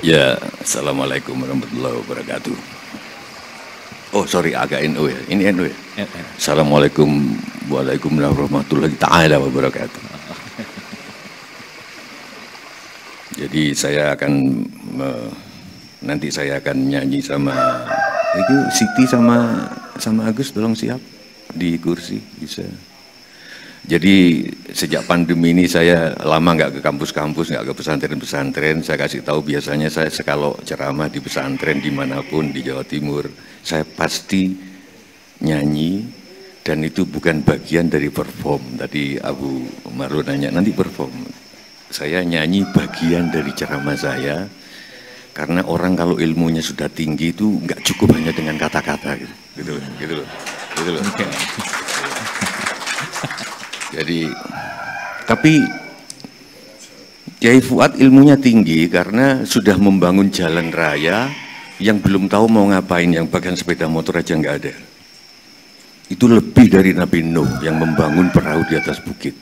Ya, Assalamualaikum warahmatullahi wabarakatuh. Oh sorry, agak NU ya, ini NU ya. Assalamualaikum warahmatullahi ta'ala wabarakatuh. Jadi saya akan nanti saya akan nyanyi sama itu Siti sama Agus, tolong siap di kursi bisa. Jadi sejak pandemi ini saya lama nggak ke kampus-kampus, nggak ke pesantren-pesantren. Saya kasih tahu biasanya saya kalau ceramah di pesantren dimanapun di Jawa Timur, saya pasti nyanyi dan itu bukan bagian dari perform. Tadi Abu Marun nanya nanti perform. Saya nyanyi bagian dari ceramah saya karena orang kalau ilmunya sudah tinggi itu nggak cukup hanya dengan kata-kata gitu loh. Jadi, tapi Kiai Fuad ilmunya tinggi karena sudah membangun jalan raya yang belum tahu mau ngapain, yang bahkan sepeda motor aja nggak ada. Itu lebih dari Nabi Nuh yang membangun perahu di atas bukit.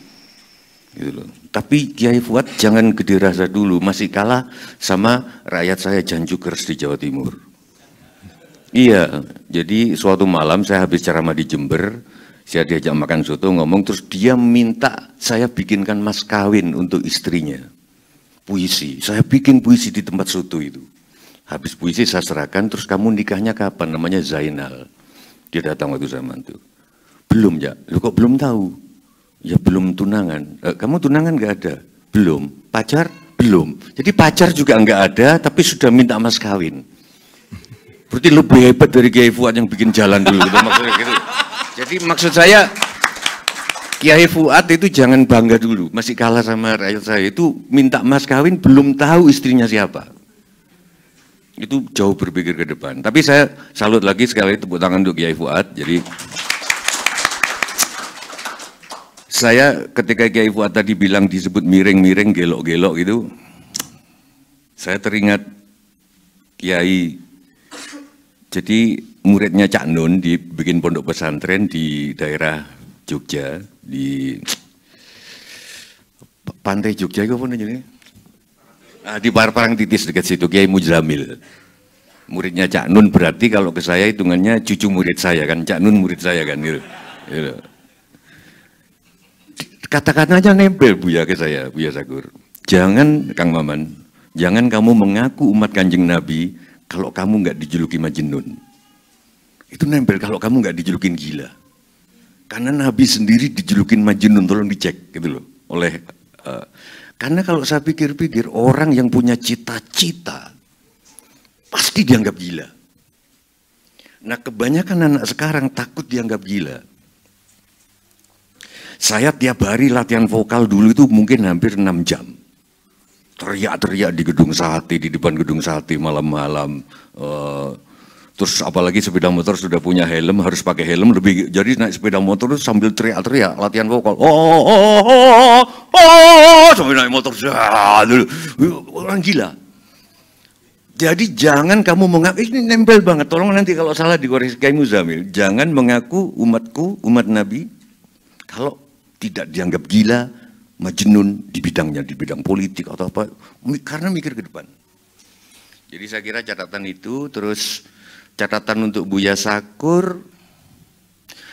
Gitu loh. Tapi Kiai Fuad jangan gede rasa dulu, masih kalah sama rakyat saya Janjukers di Jawa Timur. Iya, jadi suatu malam saya habis ceramah di Jember, saya diajak makan soto, ngomong, terus dia minta saya bikinkan mas kawin untuk istrinya. Puisi, saya bikin puisi di tempat soto itu. Habis puisi saya serahkan, terus kamu nikahnya kapan? Namanya Zainal. Dia datang waktu saya mantu. Belum ya, lu kok belum tahu? Ya belum tunangan. Kamu tunangan nggak ada? Belum. Pacar? Belum. Jadi pacar juga nggak ada, tapi sudah minta mas kawin. Berarti lebih hebat dari Kiai Fuad yang bikin jalan dulu, gitu, maksudnya gitu. Jadi maksud saya Kiai Fuad itu jangan bangga dulu, masih kalah sama rakyat saya. Itu minta mas kawin belum tahu istrinya siapa. Itu jauh berpikir ke depan. Tapi saya salut lagi sekali tepuk tangan untuk Kiai Fuad. Jadi saya ketika Kiai Fuad tadi bilang disebut miring-miring, gelok-gelok gitu, saya teringat Kiai. Jadi muridnya Cak Nun dibikin pondok pesantren di daerah Jogja, di pantai Jogja itu apa namanya? Di Parangtritis dekat situ, Kiai Mujamil. Muridnya Cak Nun, berarti kalau ke saya hitungannya cucu murid saya kan, Cak Nun murid saya kan gitu. Kata-kata aja nempel Buya ke saya, Buya Sakur. Jangan Kang Maman, jangan kamu mengaku umat Kanjeng Nabi kalau kamu nggak dijuluki Majnun. Itu nempel kalau kamu nggak dijulukin gila. Karena Nabi sendiri dijulukin Majnun, tolong dicek gitu loh. Karena kalau saya pikir-pikir orang yang punya cita-cita pasti dianggap gila. Nah kebanyakan anak sekarang takut dianggap gila. Saya tiap hari latihan vokal dulu itu mungkin hampir 6 jam. Teriak-teriak di gedung sate, di depan gedung sate malam-malam. Terus apalagi sepeda motor sudah punya helm, harus pakai helm lebih. Jadi naik sepeda motor itu sambil teriak-teriak, latihan vokal. Sambil naik motor, orang gila. Jadi jangan kamu mengaku, ini nempel banget, tolong nanti kalau salah dikoreksi Kiai Muzamil. Jangan mengaku umatku, umat Nabi, kalau tidak dianggap gila, Majnun di bidangnya, di bidang politik atau apa, karena mikir ke depan. Jadi saya kira catatan itu, terus catatan untuk Buya Sakur,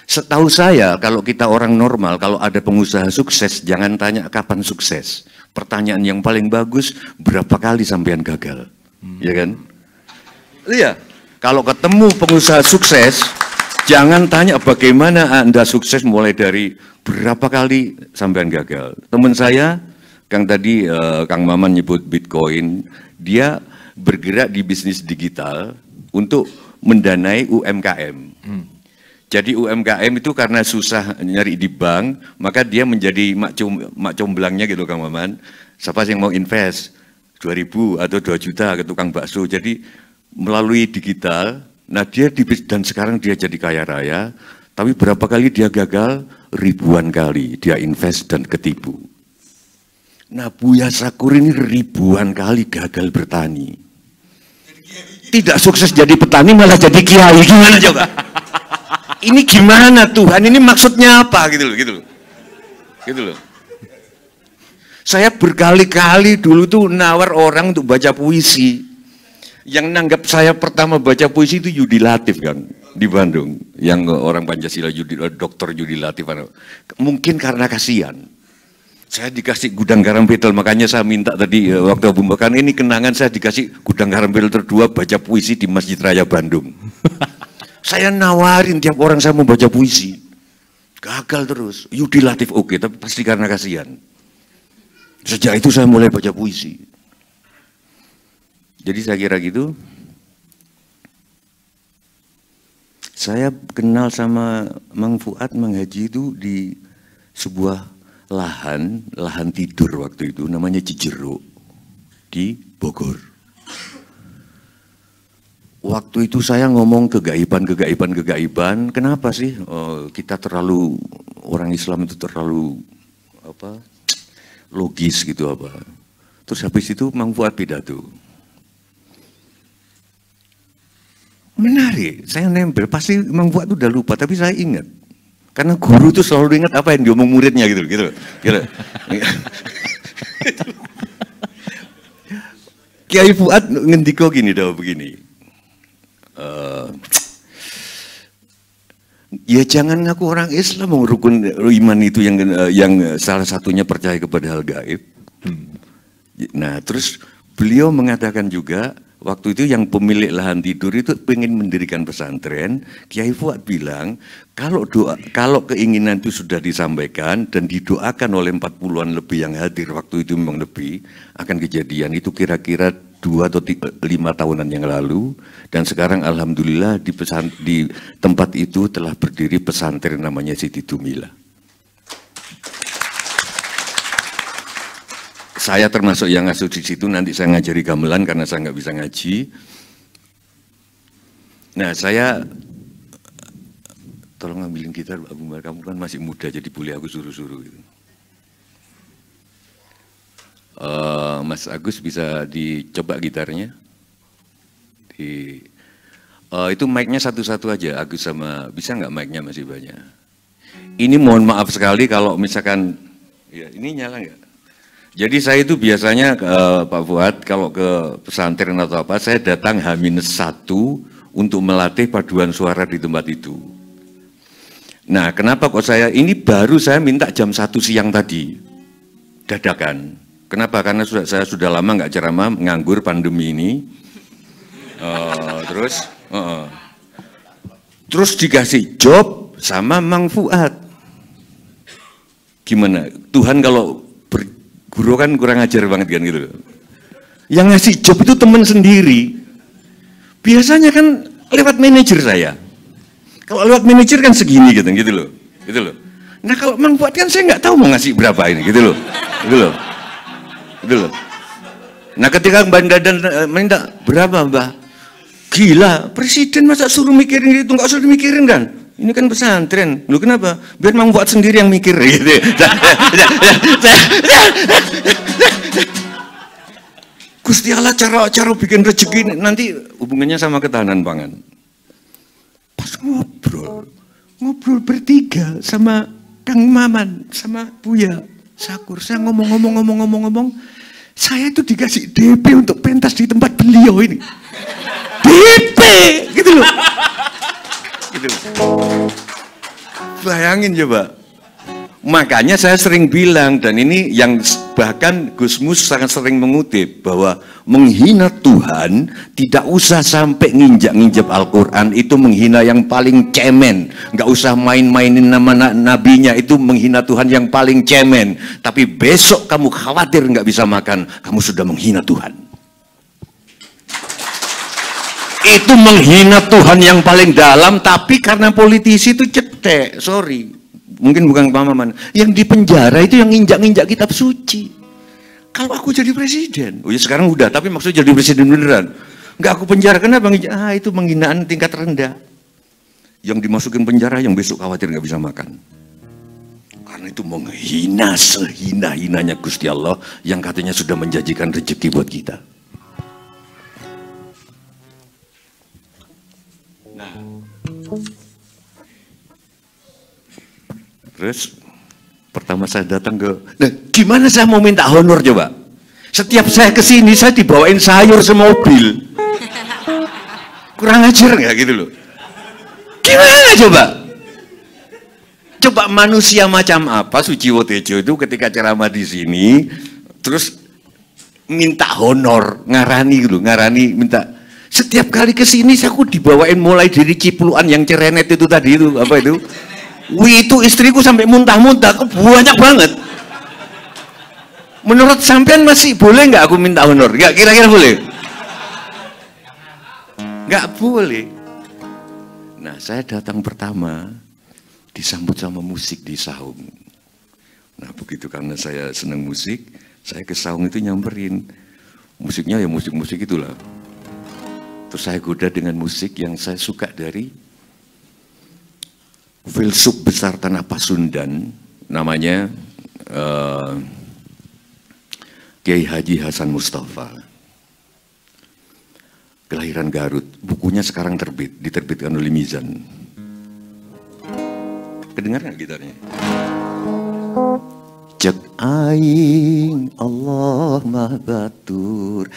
setahu saya kalau kita orang normal, kalau ada pengusaha sukses, jangan tanya kapan sukses. Pertanyaan yang paling bagus, berapa kali sampean gagal, ya kan? Iya, kalau ketemu pengusaha sukses, jangan tanya bagaimana Anda sukses mulai dari berapa kali sampean gagal. Teman saya, Kang tadi, Kang Maman nyebut Bitcoin, dia bergerak di bisnis digital untuk mendanai UMKM. Jadi UMKM itu karena susah nyari di bank, maka dia menjadi mak comblangnya gitu Kang Maman. Siapa yang mau invest 2.000 atau 2 juta ke tukang bakso. Jadi melalui digital, nah dia dan sekarang dia jadi kaya raya. Tapi berapa kali dia gagal? Ribuan kali dia invest dan ketipu. Nah Buya Sakur ini ribuan kali gagal bertani. Tidak sukses jadi petani malah jadi kiai, gimana coba? Ini gimana Tuhan? Ini maksudnya apa gitu loh. Saya berkali-kali dulu tuh nawar orang untuk baca puisi. Yang nanggap saya pertama baca puisi itu Yudi Latif kan di Bandung, yang orang Pancasila Dr. Yudi Latif. Mungkin karena kasihan. Saya dikasih gudang garam betel, makanya saya minta tadi waktu pembukaan ini kenangan saya dikasih gudang garam betel 2 baca puisi di Masjid Raya Bandung. Saya nawarin tiap orang saya mau baca puisi. Gagal terus. Yudi Latif oke, tapi pasti karena kasihan. Sejak itu saya mulai baca puisi. Jadi saya kira gitu. Saya kenal sama Mang Fuad, Mang Haji itu di sebuah lahan tidur waktu itu, namanya Cijeruk di Bogor. Waktu itu saya ngomong kegaiban, kenapa sih kita terlalu, orang Islam itu terlalu logis gitu apa. Terus habis itu Mang Fuad pidato. Menarik, saya nempel, pasti Mang Fuad itu udah lupa, tapi saya ingat. Karena guru itu selalu ingat apa yang diomong muridnya gitu. Kiai Fuad ngendiko gini begini. Ya jangan ngaku orang Islam, rukun iman itu yang salah satunya percaya kepada hal gaib. Nah terus beliau mengatakan juga, waktu itu yang pemilik lahan tidur itu pengen mendirikan pesantren. Kiai Fuad bilang, kalau keinginan itu sudah disampaikan dan didoakan oleh 40-an lebih yang hadir, waktu itu memang lebih, akan kejadian. Itu kira-kira 2 atau 5 tahunan yang lalu. Dan sekarang alhamdulillah di tempat itu telah berdiri pesantren namanya Siti Dumila. Saya termasuk yang ngasuh di situ, nanti saya ngajari gamelan karena saya nggak bisa ngaji. Nah saya, tolong ambilin gitar, Abu Umar, kamu kan masih muda jadi boleh aku suruh-suruh gitu. Mas Agus bisa dicoba gitarnya. Itu mic-nya satu-satu aja, Agus sama, bisa nggak mic-nya masih banyak. Ini mohon maaf sekali kalau misalkan, ya ini nyala nggak? Jadi saya itu biasanya Pak Fuad kalau ke pesantren atau apa, saya datang H-1 untuk melatih paduan suara di tempat itu. Nah kenapa kok ini baru saya minta jam 1 siang tadi, dadakan. Kenapa? Karena saya sudah lama nggak ceramah, nganggur pandemi ini. Terus dikasih job sama Mang Fuad. Gimana? Tuhan kalau guru kan kurang ajar banget kan gitu. Yang ngasih job itu teman sendiri. Biasanya kan lewat manajer saya. Kalau lewat manajer kan segini gitu loh. Gitu loh. Nah kalau Mang Fuad kan saya nggak tahu mau ngasih berapa ini gitu loh. Gitu loh. Nah ketika Mbak Dadan minta berapa Mbak? Gila, presiden masa suruh mikirin itu, nggak usah dimikirin kan? Ini kan pesantren, lu kenapa? Biar Mang Fuad sendiri yang mikir gitu. Gusti Allah cara bikin rezeki nanti hubungannya sama ketahanan pangan. Pas ngobrol bertiga sama Kang Maman, sama Buya Sakur, saya ngomong, saya itu dikasih DP untuk pentas di tempat beliau ini. DP, gitu loh. Bayangin coba. Makanya saya sering bilang, dan ini yang bahkan Gus Mus sangat sering mengutip, bahwa menghina Tuhan tidak usah sampai nginjak-nginjak Al-Quran, itu menghina yang paling cemen. Nggak usah main-mainin nama nabinya, itu menghina Tuhan yang paling cemen. Tapi besok kamu khawatir nggak bisa makan, kamu sudah menghina Tuhan. Itu menghina Tuhan yang paling dalam, tapi karena politisi itu cetek, sorry, mungkin bukan pemahaman, yang di penjara itu yang injak-injak kitab suci. Kalau aku jadi presiden, oh ya sekarang udah, tapi maksudnya jadi presiden beneran, nggak aku penjara, kenapa? Itu menghinaan tingkat rendah. Yang dimasukin penjara, yang besok khawatir nggak bisa makan. Karena itu menghina sehina-hinanya Gusti Allah, yang katanya sudah menjanjikan rezeki buat kita. Terus pertama saya datang nah gimana saya mau minta honor coba? Setiap saya kesini saya dibawain sayur semobil. Kurang ajar nggak gitu loh? Gimana coba? Coba manusia macam apa Suciwo Tejo itu ketika ceramah di sini, terus minta honor, ngarani gitu, ngarani minta. Setiap kali ke sini aku dibawain mulai dari cipluan yang cerenet itu tadi itu apa itu? Wih, itu istriku sampai muntah-muntah, banyak banget. Menurut sampean masih boleh nggak aku minta honor? Nggak, kira-kira boleh? Nggak boleh. Nah, saya datang pertama disambut sama musik di saung. Nah, begitu karena saya senang musik, saya ke saung itu nyamperin. Musiknya ya musik-musik itulah. Terus saya goda dengan musik yang saya suka dari filsuf besar Tanah Pasundan, namanya Kiai Haji Hasan Mustafa. Kelahiran Garut, bukunya sekarang diterbitkan oleh Mizan. Kedengaran gitarnya? Cek aing Allah mah batur.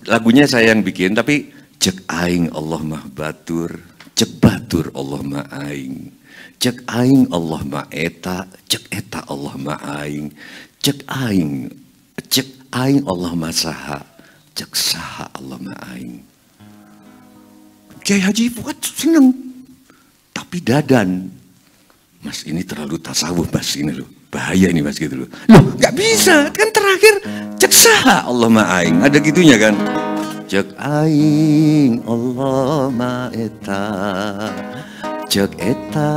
Lagunya saya yang bikin, tapi cek aing Allah mah batur, cek batur Allah mah aing. Cek aing Allah mah eta, cek eta Allah mah aing. Cek aing Allah mah saha, cek saha Allah mah aing. Kiai Haji Fuad seneng, tapi dadan. Mas ini terlalu tasawuf mas ini loh, bahaya ini mas gitu loh. Loh nggak bisa, kan terakhir cek saha Allah mah aing, ada gitunya kan. Cek aing Allah mah eta, cek eta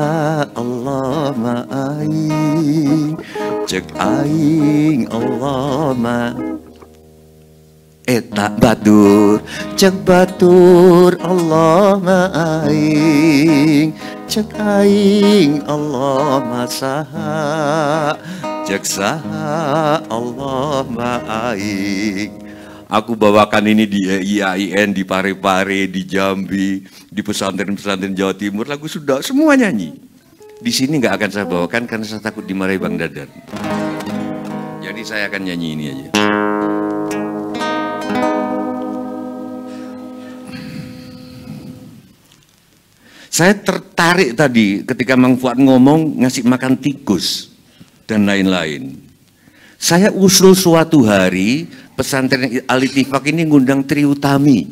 Allah ma aing, cek aing Allah ma eta batur, cek batur Allah ma aing, cek aing Allah ma saha, cek saha Allah ma aing. Aku bawakan ini di IAIN, di Parepare, di Jambi, di pesantren-pesantren Jawa Timur, lagu sudah semua nyanyi. Di sini nggak akan saya bawakan karena saya takut dimarahi Bang Dadan. Jadi saya akan nyanyi ini aja. Saya tertarik tadi ketika Mang Fuad ngomong ngasih makan tikus dan lain-lain. Saya usul suatu hari pesantren Al-Ittifaq ini ngundang Tri Utami.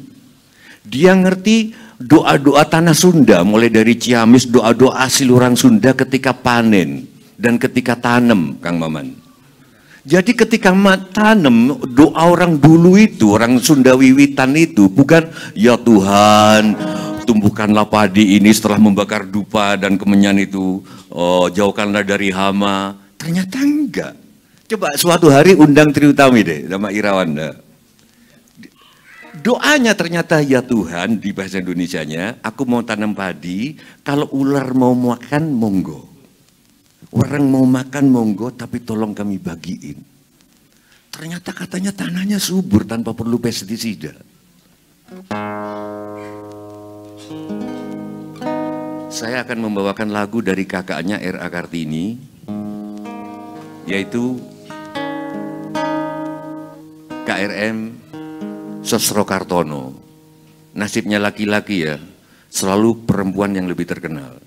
Dia ngerti doa-doa tanah Sunda, mulai dari Ciamis, doa-doa asli orang Sunda ketika panen dan ketika tanam, Kang Maman. Jadi ketika tanam, doa orang dulu itu, orang Sunda wiwitan itu, bukan ya Tuhan, tumbuhkanlah padi ini setelah membakar dupa dan kemenyan itu, jauhkanlah dari hama. Ternyata enggak. Coba suatu hari undang Tri Utami deh sama Irawan. Doanya ternyata ya Tuhan di bahasa Indonesianya, aku mau tanam padi, kalau ular mau makan monggo. Orang mau makan monggo tapi tolong kami bagiin. Ternyata katanya tanahnya subur tanpa perlu pestisida. Saya akan membawakan lagu dari kakaknya R.A. Kartini, yaitu KRM Sosro Kartono. Nasibnya laki-laki ya, selalu perempuan yang lebih terkenal.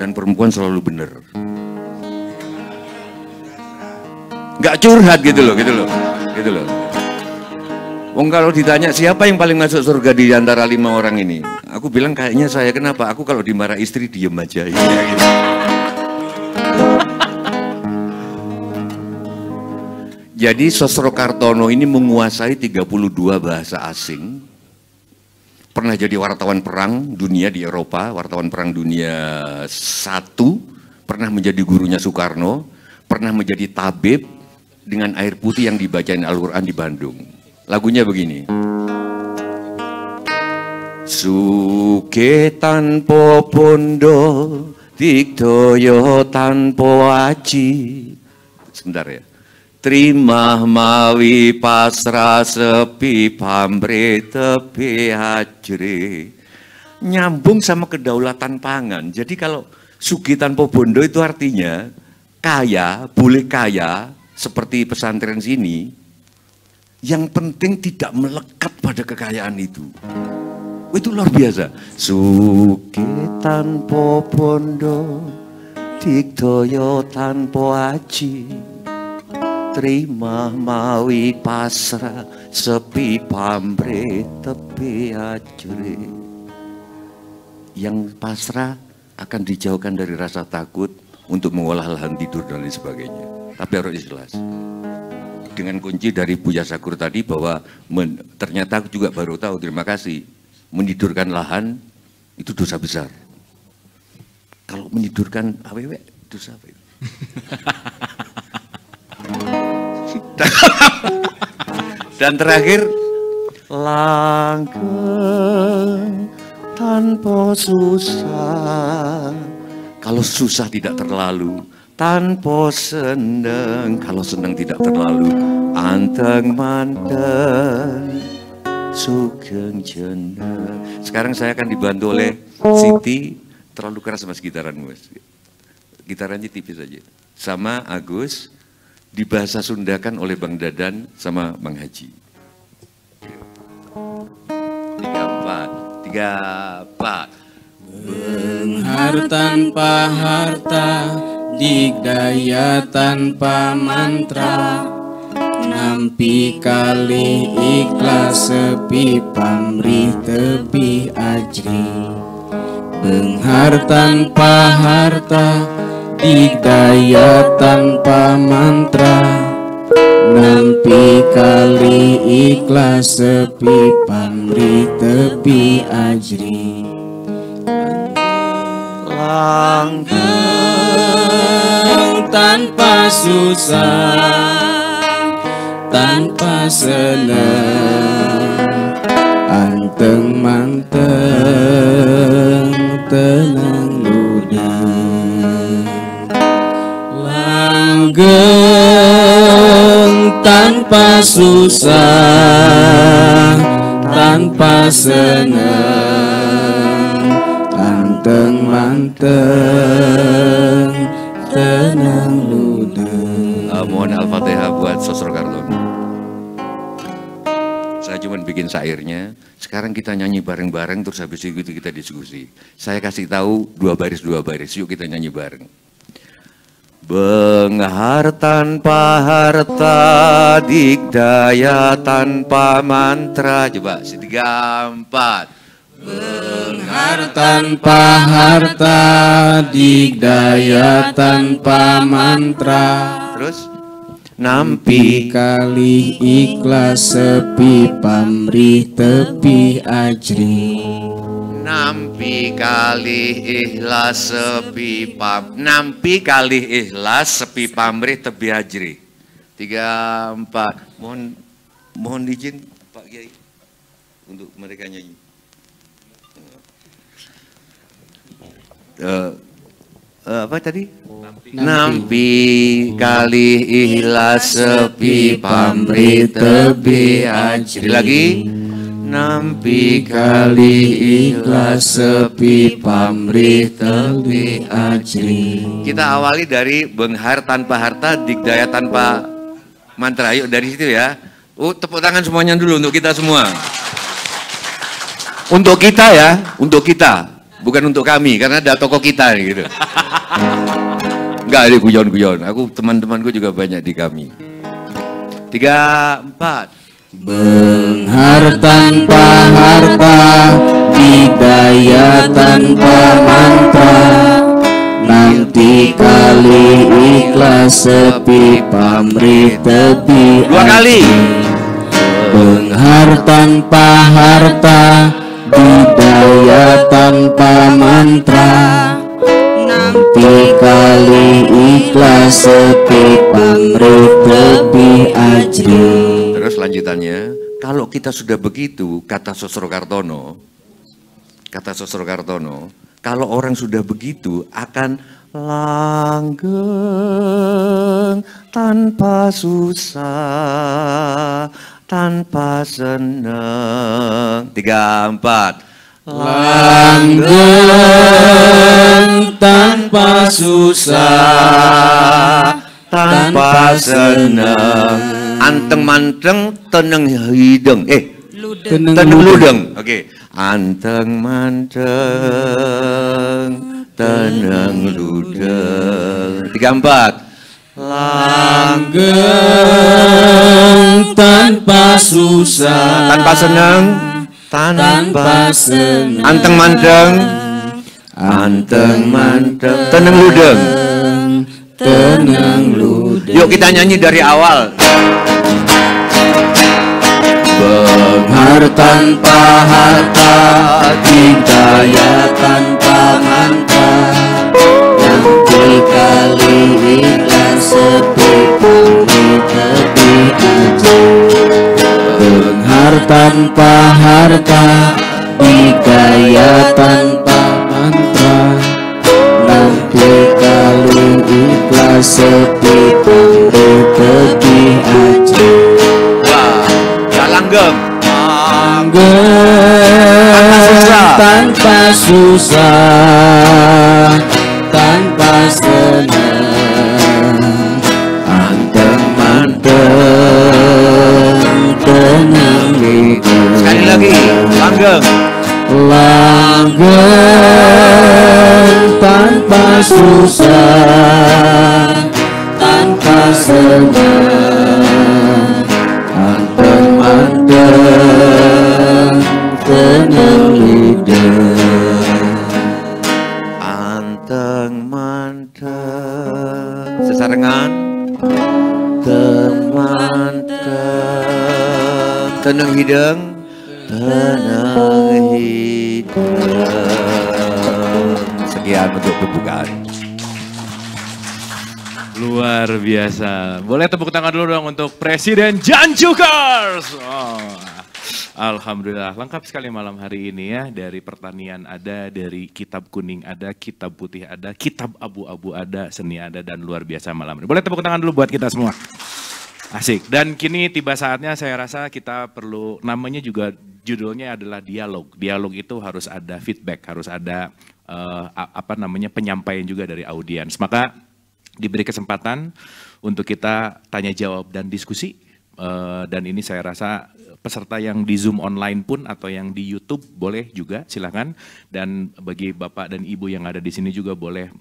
Dan perempuan selalu benar. Nggak curhat gitu loh. Wong kalau ditanya siapa yang paling masuk surga di antara 5 orang ini, aku bilang kayaknya saya. Kenapa? Aku kalau dimarah istri diem aja. Ya, gitu. Jadi Sosro Kartono ini menguasai 32 bahasa asing. Pernah jadi wartawan perang dunia di Eropa, wartawan perang dunia 1, pernah menjadi gurunya Soekarno, pernah menjadi tabib dengan air putih yang dibacain Al-Quran di Bandung. Lagunya begini. Suke tanpa pondo, diktoyo tanpa aji. Sebentar ya. Terima mawi pasrah sepi pamre tepi hajre. Nyambung sama kedaulatan pangan. Jadi kalau sugi tanpa bondo itu artinya kaya, boleh kaya seperti pesantren sini. Yang penting tidak melekat pada kekayaan itu. Itu luar biasa. Suke tanpa bondo, digdaya tanpa aji, terima mawi pasrah, sepi pamrih tepi ajri. Yang pasrah akan dijauhkan dari rasa takut untuk mengolah lahan tidur dan lain sebagainya. Tapi harus jelas. Dengan kunci dari Buya Sakur tadi bahwa ternyata aku juga baru tahu, terima kasih, menidurkan lahan itu dosa besar. Kalau menidurkan awewe dosa apa itu? Dan terakhir, langgeng tanpa susah. Kalau susah tidak terlalu, tanpa seneng. Kalau seneng tidak terlalu, anteng manteng, sugeng jeneng. Sekarang saya akan dibantu oleh Siti. Terlalu keras mas gitaranmu, mas. Gitarannya tipis aja. Sama Agus, dibahasa Sundakan oleh Bang Dadan sama Bang Haji. 3, 4, 3, 4. Benghar tanpa harta, digdaya tanpa mantra, nampi kali ikhlas sepi pamrih tepi ajri. Benghar tanpa harta, digdaya tanpa mantra, nampi kali ikhlas sepi pamrih tepi ajri. Langgeng tanpa susah, tanpa senang, anteng manteng, tenang ludah. Langgeng tanpa susah, tanpa senang, anteng manteng, tenang ludah. Mohon Al-Fatihah buat Sosro Kartono. Saya cuma bikin syairnya. Sekarang kita nyanyi bareng-bareng, terus habis itu kita diskusi. Saya kasih tahu 2 baris. Yuk kita nyanyi bareng. Benghar tanpa harta, digdaya tanpa mantra. Coba 3, 4. Benghar tanpa harta, digdaya tanpa mantra, Terus nampi kali ikhlas sepi pamrih tepi ajri. nampi kali ikhlas sepi nampi kali ikhlas sepi pamrih tebi ajri. 3, 4. Mohon izin Pak Kiai untuk mereka nyanyi. Apa tadi? Nampi kali ikhlas sepi pamrih tebi ajri. Lagi. Nampi kali ikhlas sepi pamrih tebi ajri. Kita awali dari benghar tanpa harta, digdaya tanpa mantra. Yuk dari situ ya. Tepuk tangan semuanya dulu untuk kita semua. Untuk kita ya, untuk kita. Bukan untuk kami, karena ada toko kita gitu. Enggak, ini guyon-guyon. Teman-temanku juga banyak di kami. 3, 4. Benghar tanpa harta, digdaya tanpa mantra, nanti kali ikhlas sepi pamrih tepi. 2 kali. Benghar tanpa harta, digdaya tanpa mantra, nampi kali ikhlas sepi pamrih tepi ajri. Terus lanjutannya, kalau kita sudah begitu, kata Sosro Kartono, kalau orang sudah begitu akan langgeng tanpa susah, tanpa senang. 3, 4. Langgeng tanpa susah, tanpa senang, anteng manteng teneng hideng. Teneng ludeng. Oke. Anteng manteng tenang ludeng. 3, 4. Langgeng tanpa susah, Tanpa senang, tanpa senang. anteng manteng, anteng manteng tenang ludeng. Tenang ludeng. Yuk kita nyanyi dari awal. Benghar tanpa harta, dikdaya tanpa mantra, yang dikali ikhlas sepi pamri tepi aja. Benghar tanpa harta, dikdaya tanpa mantra, yang dikali ikhlas sepi pamri tepi aja. Langgeng, tanpa susah, tanpa senang, anteng manteng tenang ludeng. sekali lagi, langgeng. Langgeng tanpa susah, tanpa senang, anteng manteng tenang ludeng. Anteng manteng sesarengan. Tenang Manteng tenang hidung, tenang hidung. Sekian untuk pembukaan. Luar biasa. Boleh tepuk tangan dulu dong untuk Presiden Jan Jukars. Alhamdulillah, lengkap sekali malam hari ini ya. Dari pertanian ada, dari kitab kuning ada, kitab putih ada, kitab abu-abu ada, seni ada, dan luar biasa malam ini. Boleh tepuk tangan dulu buat kita semua. Asik. Dan kini tiba saatnya saya rasa kita perlu, namanya juga judulnya adalah dialog. Dialog itu harus ada feedback, harus ada penyampaian juga dari audiens. Maka diberi kesempatan untuk kita tanya jawab dan diskusi. Dan ini saya rasa peserta yang di Zoom online pun atau yang di YouTube boleh juga, silakan. Dan bagi Bapak dan Ibu yang ada di sini juga boleh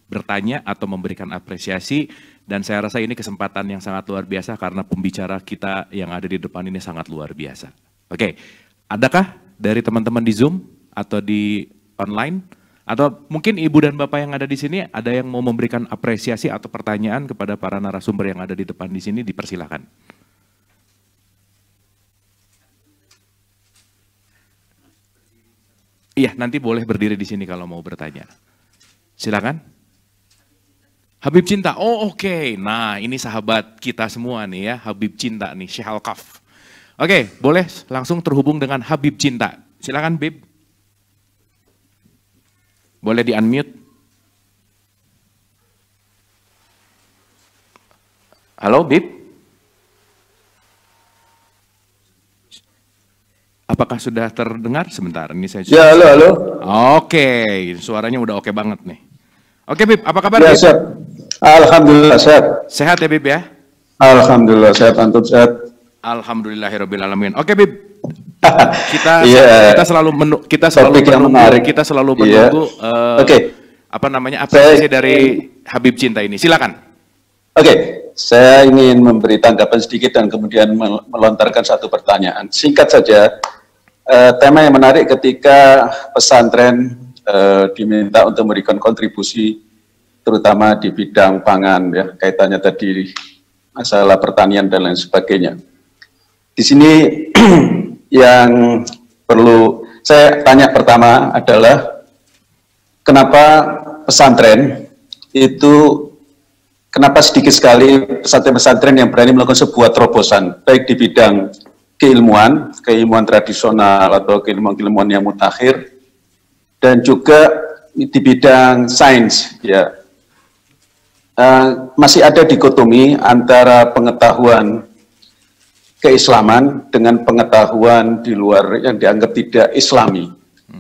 bertanya atau memberikan apresiasi. Dan saya rasa ini kesempatan yang sangat luar biasa karena pembicara kita yang ada di depan ini sangat luar biasa. Oke, adakah dari teman-teman di Zoom atau di online? Atau mungkin Ibu dan Bapak yang ada di sini ada yang mau memberikan apresiasi atau pertanyaan kepada para narasumber yang ada di depan di sini, dipersilakan. Iya, nanti boleh berdiri di sini kalau mau bertanya. Silakan. Habib Cinta, oh oke. Nah ini sahabat kita semua nih ya, Habib Cinta nih, Syekh Al-Kaf. Oke, boleh langsung terhubung dengan Habib Cinta. Silakan Bib. Boleh di-unmute. Halo, Bib? Apakah sudah terdengar? Sebentar, ini saya... Ya, halo. Oke, suaranya udah oke banget nih. Oke, Bib, apa kabar, Ya, Bib? sehat. Alhamdulillah, sehat. Sehat ya, Bib ya? Alhamdulillah, sehat, antum sehat. Alhamdulillahirobbilalamin. Oke, Bib. Iya. Kita selalu menunggu apresiasi dari Habib Cinta ini. Silakan. Oke, saya ingin memberi tanggapan sedikit dan kemudian melontarkan satu pertanyaan. Singkat saja, tema yang menarik ketika pesantren diminta untuk memberikan kontribusi terutama di bidang pangan ya, kaitannya tadi masalah pertanian dan lain sebagainya. Di sini yang perlu saya tanya pertama adalah kenapa pesantren itu, kenapa sedikit sekali pesantren-pesantren yang berani melakukan sebuah terobosan, baik di bidang keilmuan tradisional atau keilmuan yang mutakhir, dan juga di bidang sains ya. Masih ada dikotomi antara pengetahuan keislaman dengan pengetahuan di luar yang dianggap tidak islami.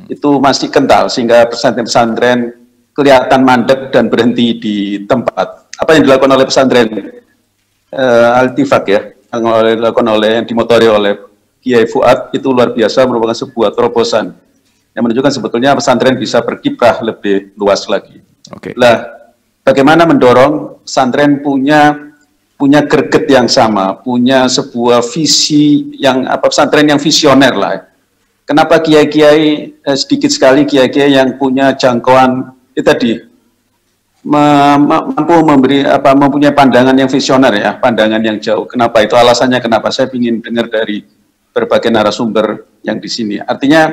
Itu masih kental sehingga pesantren-pesantren kelihatan mandek dan berhenti di tempat. Apa yang dilakukan oleh pesantren Al-Tifak ya, yang dilakukan oleh, yang dimotori oleh Kiai Fuad itu luar biasa, merupakan sebuah terobosan yang menunjukkan sebetulnya pesantren bisa berkiprah lebih luas lagi. Oke. Lah, bagaimana mendorong pesantren punya greget yang sama, punya sebuah visi yang pesantren yang visioner lah. Kenapa kiai-kiai sedikit sekali kiai-kiai yang punya jangkauan itu tadi mampu mempunyai pandangan yang visioner ya, pandangan yang jauh. Kenapa itu alasannya? Kenapa saya ingin dengar dari berbagai narasumber yang di sini. Artinya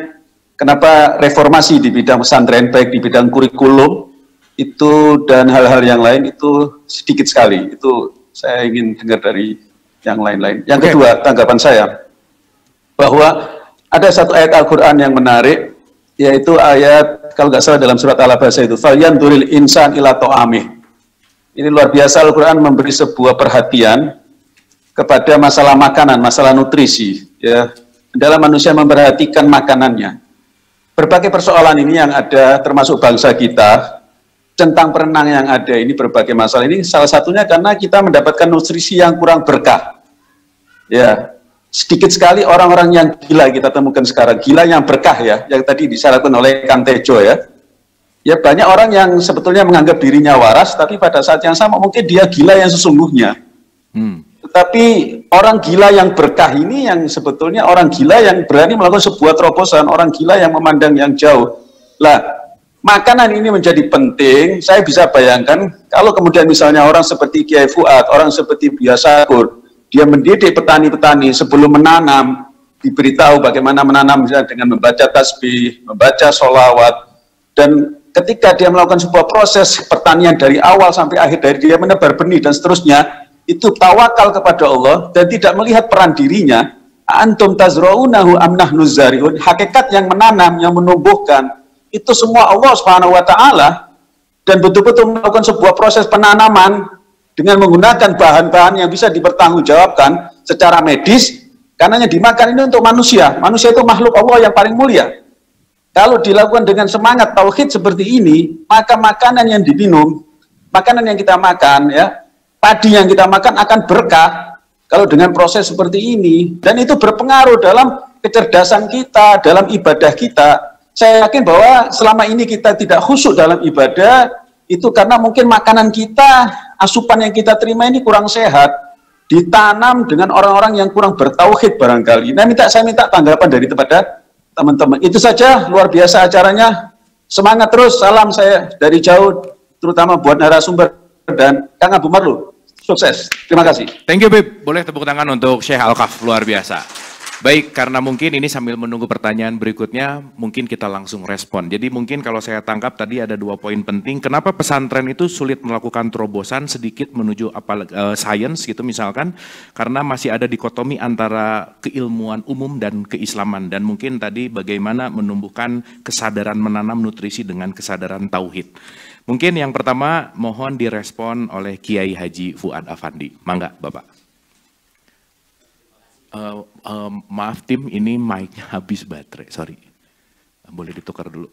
kenapa reformasi di bidang pesantren baik di bidang kurikulum itu dan hal-hal yang lain itu sedikit sekali. Itu saya ingin dengar dari yang lain-lain. Yang kedua, tanggapan saya bahwa ada satu ayat Al-Quran yang menarik, yaitu ayat, kalau nggak salah dalam surat Al-Abasa itu, فَلْيَنْظُرِ الْإِنْسَانِ إِلَى طَعَامِهِ. Ini luar biasa, Al-Quran memberi sebuah perhatian kepada masalah makanan, masalah nutrisi. Ya, adalah manusia memperhatikan makanannya. Berbagai persoalan ini yang ada, termasuk bangsa kita, centang perenang yang ada ini, berbagai masalah ini, salah satunya karena kita mendapatkan nutrisi yang kurang berkah. Ya, sedikit sekali orang-orang yang gila kita temukan sekarang, gila yang berkah ya, yang tadi disyaratkan oleh Kang Tejo ya. Ya banyak orang yang sebetulnya menganggap dirinya waras, tapi pada saat yang sama mungkin dia gila yang sesungguhnya. Tetapi orang gila yang berkah ini yang sebetulnya orang gila yang berani melakukan sebuah terobosan, orang gila yang memandang yang jauh. Lah, makanan ini menjadi penting. Saya bisa bayangkan kalau kemudian misalnya orang seperti Kiai Fuad, orang seperti Buya Sakur, dia mendidik petani-petani sebelum menanam, diberitahu bagaimana menanam misalnya dengan membaca tasbih, membaca sholawat, dan ketika dia melakukan sebuah proses pertanian dari awal sampai akhir, dari dia menebar benih dan seterusnya, itu tawakal kepada Allah dan tidak melihat peran dirinya. Antum tazra'unahu am nahnu zari'un. Hakikat yang menanam, yang menumbuhkan, itu semua Allah Subhanahu wa Ta'ala, dan betul-betul melakukan sebuah proses penanaman dengan menggunakan bahan-bahan yang bisa dipertanggungjawabkan secara medis, karena yang dimakan ini untuk manusia. Manusia itu makhluk Allah yang paling mulia. Kalau dilakukan dengan semangat tauhid seperti ini, maka makanan yang diminum, makanan yang kita makan, ya, padi yang kita makan akan berkah kalau dengan proses seperti ini, dan itu berpengaruh dalam kecerdasan kita, dalam ibadah kita. Saya yakin bahwa selama ini kita tidak khusyuk dalam ibadah, itu karena mungkin makanan kita, asupan yang kita terima ini kurang sehat, ditanam dengan orang-orang yang kurang bertauhid barangkali. Nah, saya minta tanggapan dari kepada teman-teman. Itu saja, luar biasa acaranya. Semangat terus, salam saya dari jauh, terutama buat narasumber dan Kang Abu Marlu. Sukses, terima kasih. Thank you, Bib. Boleh tepuk tangan untuk Syekh Al-Kaf, luar biasa. Baik, karena mungkin ini sambil menunggu pertanyaan berikutnya, mungkin kita langsung respon. Jadi mungkin kalau saya tangkap tadi ada 2 poin penting. Kenapa pesantren itu sulit melakukan terobosan sedikit menuju science gitu misalkan, karena masih ada dikotomi antara keilmuan umum dan keislaman. Dan mungkin tadi bagaimana menumbuhkan kesadaran menanam nutrisi dengan kesadaran tauhid. Mungkin yang pertama mohon direspon oleh Kiai Haji Fuad Afandi. Mangga Bapak. Maaf tim, ini mic-nya habis baterai, sorry. Boleh ditukar dulu.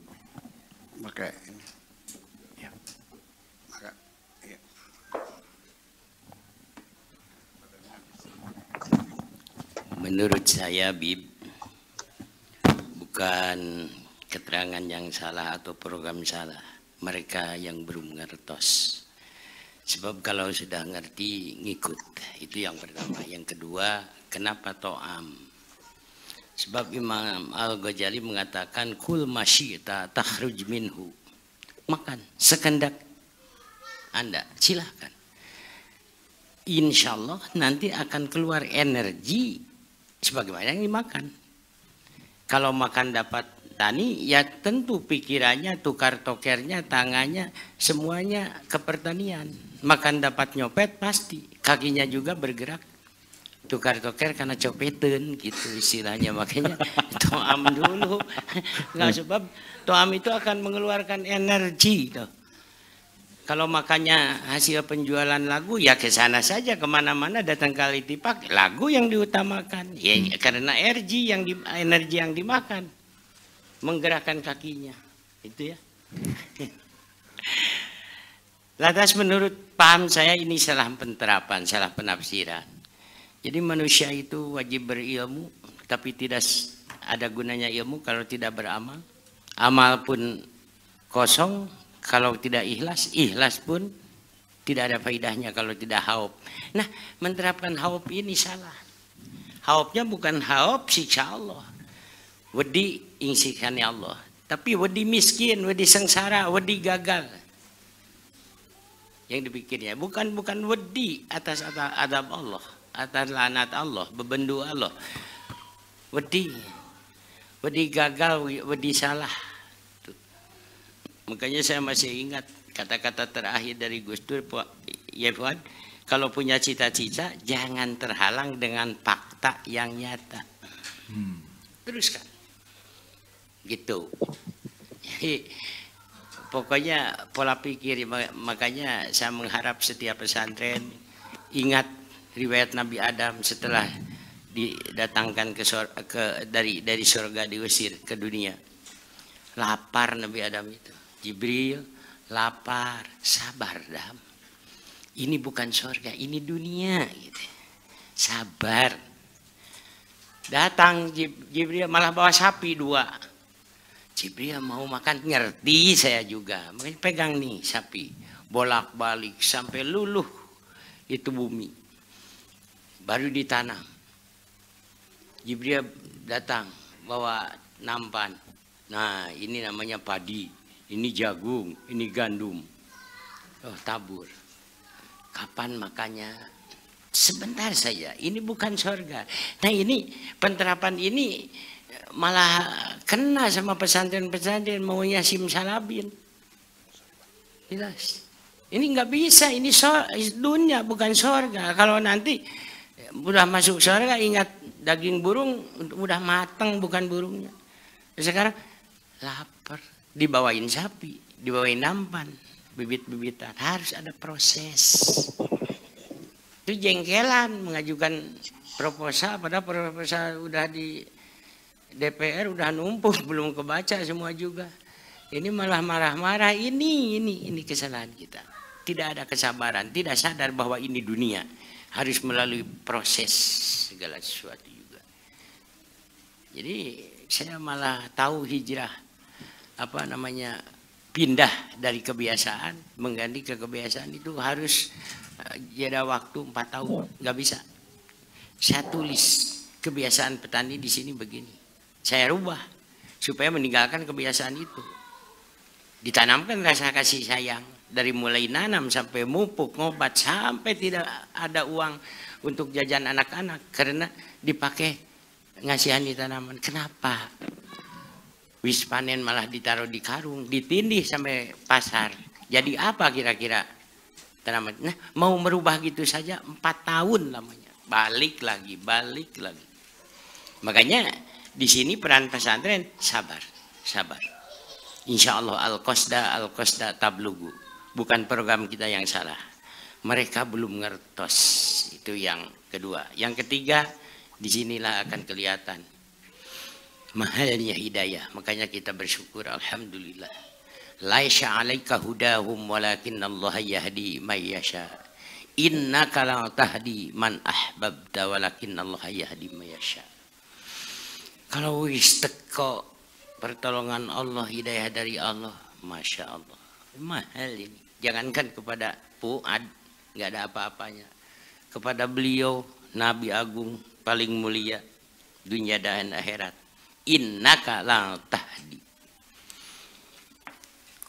Pakai ini. Ya. Ya. Menurut saya, Bib, bukan keterangan yang salah atau program salah. Mereka yang belum ngertos. Sebab kalau sudah ngerti, ngikut. Itu yang pertama. Yang kedua, kenapa to'am? Sebab Imam Al-Ghazali mengatakan, kul masyita takhruj minhu. Makan, sekendak Anda, silahkan. Insya Allah nanti akan keluar energi sebagaimana yang dimakan. Kalau makan dapat tani, ya tentu pikirannya, tukar tokernya, tangannya, semuanya ke pertanian. Makan dapat nyopet pasti, kakinya juga bergerak. Tukar toker karena copetan gitu istilahnya, makanya to'am dulu. Nggak, sebab to'am itu akan mengeluarkan energi. Tuh. Kalau makannya hasil penjualan lagu, ya ke sana saja, kemana-mana datang kali tipak, lagu yang diutamakan. Ya, karena energi yang dimakan. Menggerakkan kakinya, itu ya. Lantas menurut paham saya ini salah penerapan, salah penafsiran. Jadi manusia itu wajib berilmu tapi tidak ada gunanya ilmu kalau tidak beramal. Amal pun kosong kalau tidak ikhlas, ikhlas pun tidak ada faidahnya kalau tidak haub. Nah, menerapkan haub ini salah. Haubnya bukan haub siksa Allah. Wedi ing siksane Allah, tapi wedi miskin, wedi sengsara, wedi gagal. Yang dipikirnya bukan wedi atas adab Allah, atas laknat Allah, bebendu Allah. Wedi gagal, wedi salah. Tuh. Makanya saya masih ingat kata-kata terakhir dari Gus Dur, ya Fuad, kalau punya cita-cita jangan terhalang dengan fakta yang nyata. Teruskan. Gitu. Jadi pokoknya pola pikir, makanya saya mengharap setiap pesantren ingat riwayat Nabi Adam setelah didatangkan dari surga diusir ke dunia. Lapar Nabi Adam itu. Jibril lapar, sabar Adam. Ini bukan surga, ini dunia gitu. Sabar. Datang Jibril malah bawa sapi 2. Jibril mau makan, ngerti saya juga. Makanya pegang nih sapi, bolak-balik sampai luluh itu bumi. Baru ditanam. Jibril datang bawa nampan. Nah, ini namanya padi, ini jagung, ini gandum. Oh, tabur. Kapan makannya? Sebentar saja. Ini bukan surga. Nah, ini penerapan ini malah kena sama pesantren-pesantren maunya simsalabin. Jelas. Ini nggak bisa, ini dunia bukan surga. Kalau nanti udah masuk surga, ingat daging burung udah matang bukan burungnya. Sekarang lapar, dibawain sapi, dibawain nampan, bibit-bibitan. Harus ada proses. Itu jengkelan mengajukan proposal, padahal proposal udah di DPR udah numpuk, belum kebaca semua juga. Ini malah marah-marah, ini kesalahan kita. Tidak ada kesabaran, tidak sadar bahwa ini dunia. Harus melalui proses segala sesuatu juga. Jadi saya malah tahu hijrah, pindah dari kebiasaan, mengganti ke kebiasaan itu harus jeda waktu 4 tahun, nggak bisa. Saya tulis kebiasaan petani di sini begini. Saya rubah supaya meninggalkan kebiasaan itu. Ditanamkan rasa kasih sayang dari mulai nanam sampai mupuk, ngobat sampai tidak ada uang untuk jajan anak-anak karena dipakai ngasihani tanaman. Kenapa? Wis panen malah ditaruh di karung, ditindih sampai pasar. Jadi apa kira-kira tanaman? Nah, mau merubah gitu saja 4 tahun lamanya. Balik lagi. Makanya di sini peran pesantren sabar. Insya Allah al-qasda tablugu. Bukan program kita yang salah. Mereka belum ngertos. Itu yang kedua. Yang ketiga, disinilah akan kelihatan mahalnya hidayah. Makanya kita bersyukur, alhamdulillah. Laisa 'alaika hudahum walakinnallaha yahdi may yasha. Innaka la tahdi man ahbabta walakinnallaha yahdi may yasha. Kalau wis teko pertolongan Allah, hidayah dari Allah, Masya Allah. Mahal ini. Jangankan kepada Fuad, nggak ada apa-apanya. Kepada beliau, Nabi Agung, paling mulia, dunia dan akhirat. Innaka la tahdi.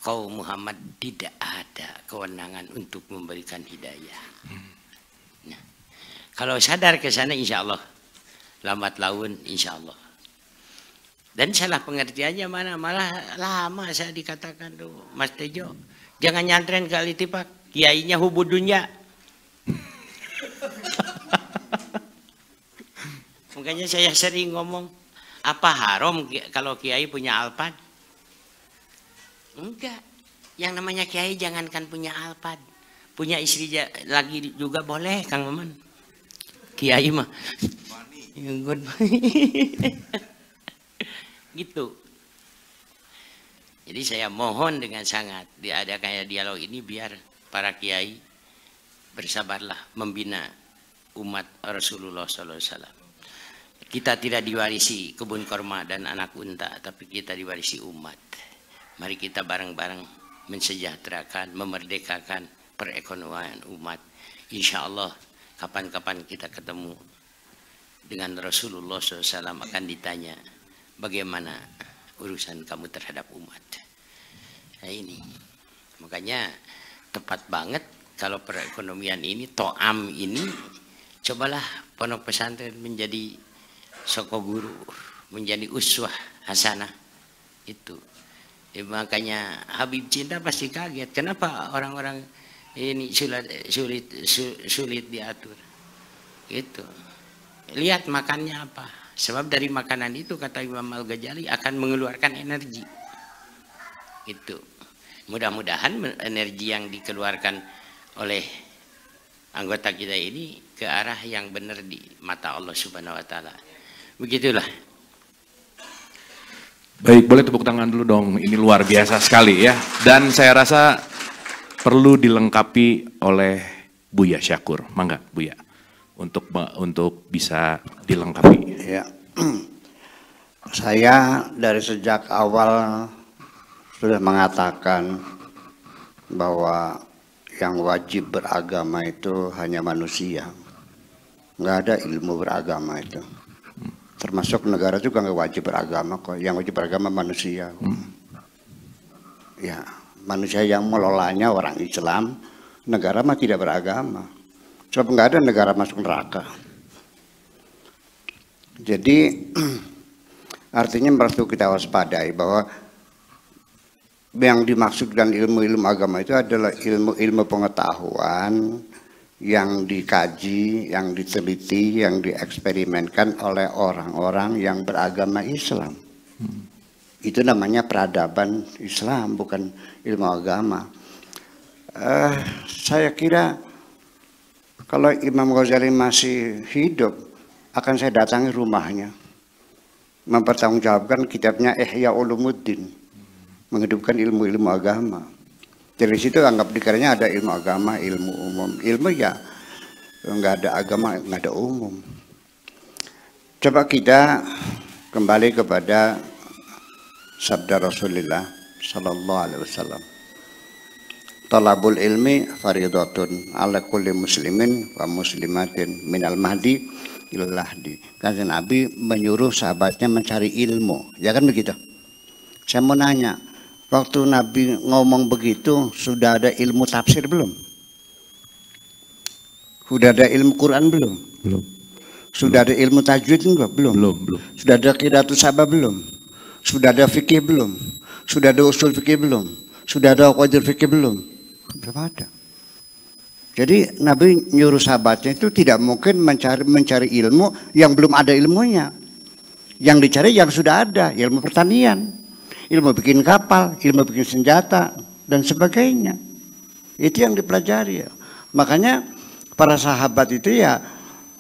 Kau Muhammad tidak ada kewenangan untuk memberikan hidayah. Nah, kalau sadar ke sana, insya Allah. Lambat laun, insya Allah. Dan salah pengertiannya mana? Malah lama saya dikatakan tuh, Mas Tejo, jangan nyantren kali tipak, kiainya hubudunya. Makanya saya sering ngomong, apa haram kalau kiai punya alpad? Enggak. Yang namanya kiai jangankan punya alpad, punya istri lagi juga boleh, Kang Maman. Kiai mah. Gitu. Jadi saya mohon dengan sangat diadakannya dialog ini biar para kiai bersabarlah membina umat Rasulullah SAW. Kita tidak diwarisi kebun korma dan anak unta, tapi kita diwarisi umat. Mari kita bareng-bareng mensejahterakan, memerdekakan perekonomian umat. Insya Allah kapan-kapan kita ketemu dengan Rasulullah SAW akan ditanya, bagaimana urusan kamu terhadap umat. Nah ini, makanya tepat banget kalau perekonomian ini, to'am ini, cobalah pondok pesantren menjadi soko guru, menjadi uswah hasanah itu. Makanya Habib Cinta pasti kaget, kenapa orang-orang ini sulit diatur. Itu. Lihat makannya apa. Sebab dari makanan itu kata Imam Al-Ghazali akan mengeluarkan energi. Itu. Mudah-mudahan energi yang dikeluarkan oleh anggota kita ini ke arah yang benar di mata Allah Subhanahu wa taala. Begitulah. Baik, boleh tepuk tangan dulu dong. Ini luar biasa sekali ya. Dan saya rasa perlu dilengkapi oleh Buya Syakur. Mangga Buya. Untuk bisa dilengkapi. Ya. Saya dari sejak awal sudah mengatakan bahwa yang wajib beragama itu hanya manusia. Nggak ada ilmu beragama itu. Termasuk negara juga nggak wajib beragama kok. Yang wajib beragama manusia. Ya, manusia yang melolanya orang Islam, negara mah tidak beragama. Sebab nggak ada negara masuk neraka. Jadi artinya perlu kita waspadai bahwa yang dimaksud dengan ilmu-ilmu agama itu adalah ilmu-ilmu pengetahuan yang dikaji, yang diteliti, yang dieksperimenkan oleh orang-orang yang beragama Islam. Itu namanya peradaban Islam, bukan ilmu agama. Saya kira kalau Imam Ghazali masih hidup, akan saya datangi rumahnya, mempertanggungjawabkan kitabnya Ihya Ulumuddin, menghidupkan ilmu-ilmu agama. Dari situ anggap dikiranya ada ilmu agama, ilmu umum. Ilmu ya nggak ada agama, nggak ada umum. Coba kita kembali kepada sabda Rasulullah Sallallahu Alaihi Wasallam. Talabul ilmi faridatun ala kulli muslimin wa muslimatin minal mahdi ilal lahdi. Karena Nabi menyuruh sahabatnya mencari ilmu, ya kan begitu? Saya mau nanya, waktu Nabi ngomong begitu, sudah ada ilmu tafsir belum? Sudah ada ilmu Quran belum? Belum. Sudah ada ilmu tajwid enggak? Belum. Belum. Sudah ada qiraatus sabah belum? Sudah ada fikih belum? Sudah ada usul fikih belum? Sudah ada qawaid fikih belum? Belum ada. Jadi Nabi nyuruh sahabatnya itu tidak mungkin mencari ilmu yang belum ada ilmunya. Yang dicari yang sudah ada, ilmu pertanian, ilmu bikin kapal, ilmu bikin senjata, dan sebagainya. Itu yang dipelajari. Makanya para sahabat itu ya,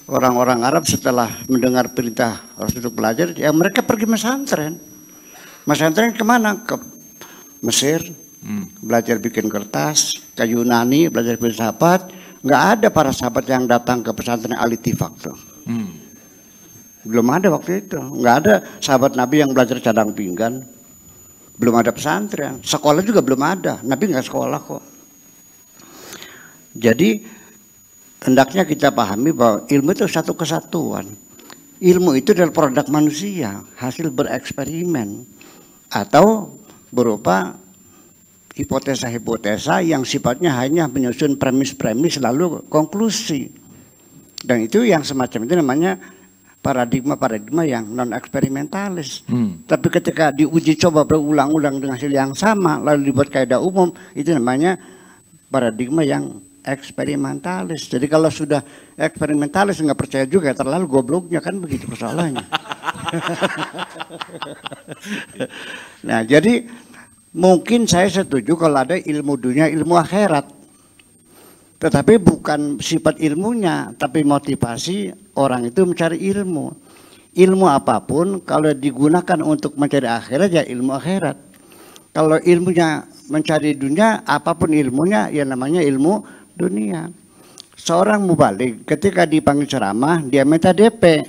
orang-orang Arab setelah mendengar perintah Rasul untuk belajar, ya mereka pergi pesantren. Pesantren kemana? Ke Mesir, belajar bikin kertas, ke Yunani, belajar filsafat. Nggak ada para sahabat yang datang ke pesantren Al-Ittifaq tuh. Belum ada waktu itu. Nggak ada sahabat Nabi yang belajar cadang pinggan. Belum ada pesantren. Sekolah juga belum ada. Nabi nggak sekolah kok. Jadi hendaknya kita pahami bahwa ilmu itu satu kesatuan. Ilmu itu adalah produk manusia, hasil bereksperimen atau berupa hipotesa-hipotesa yang sifatnya hanya menyusun premis-premis lalu konklusi. Dan itu yang semacam itu namanya paradigma-paradigma yang non-eksperimentalis. Tapi ketika diuji coba berulang-ulang dengan hasil yang sama lalu dibuat kaidah umum, itu namanya paradigma yang eksperimentalis. Jadi kalau sudah eksperimentalis nggak percaya juga, terlalu gobloknya, kan begitu persoalannya. Nah jadi mungkin saya setuju kalau ada ilmu dunia, ilmu akhirat. Tetapi bukan sifat ilmunya, tapi motivasi orang itu mencari ilmu. Ilmu apapun kalau digunakan untuk mencari akhirat ya ilmu akhirat. Kalau ilmunya mencari dunia, apapun ilmunya ya namanya ilmu dunia. Seorang mubalik ketika dipanggil ceramah dia minta DP.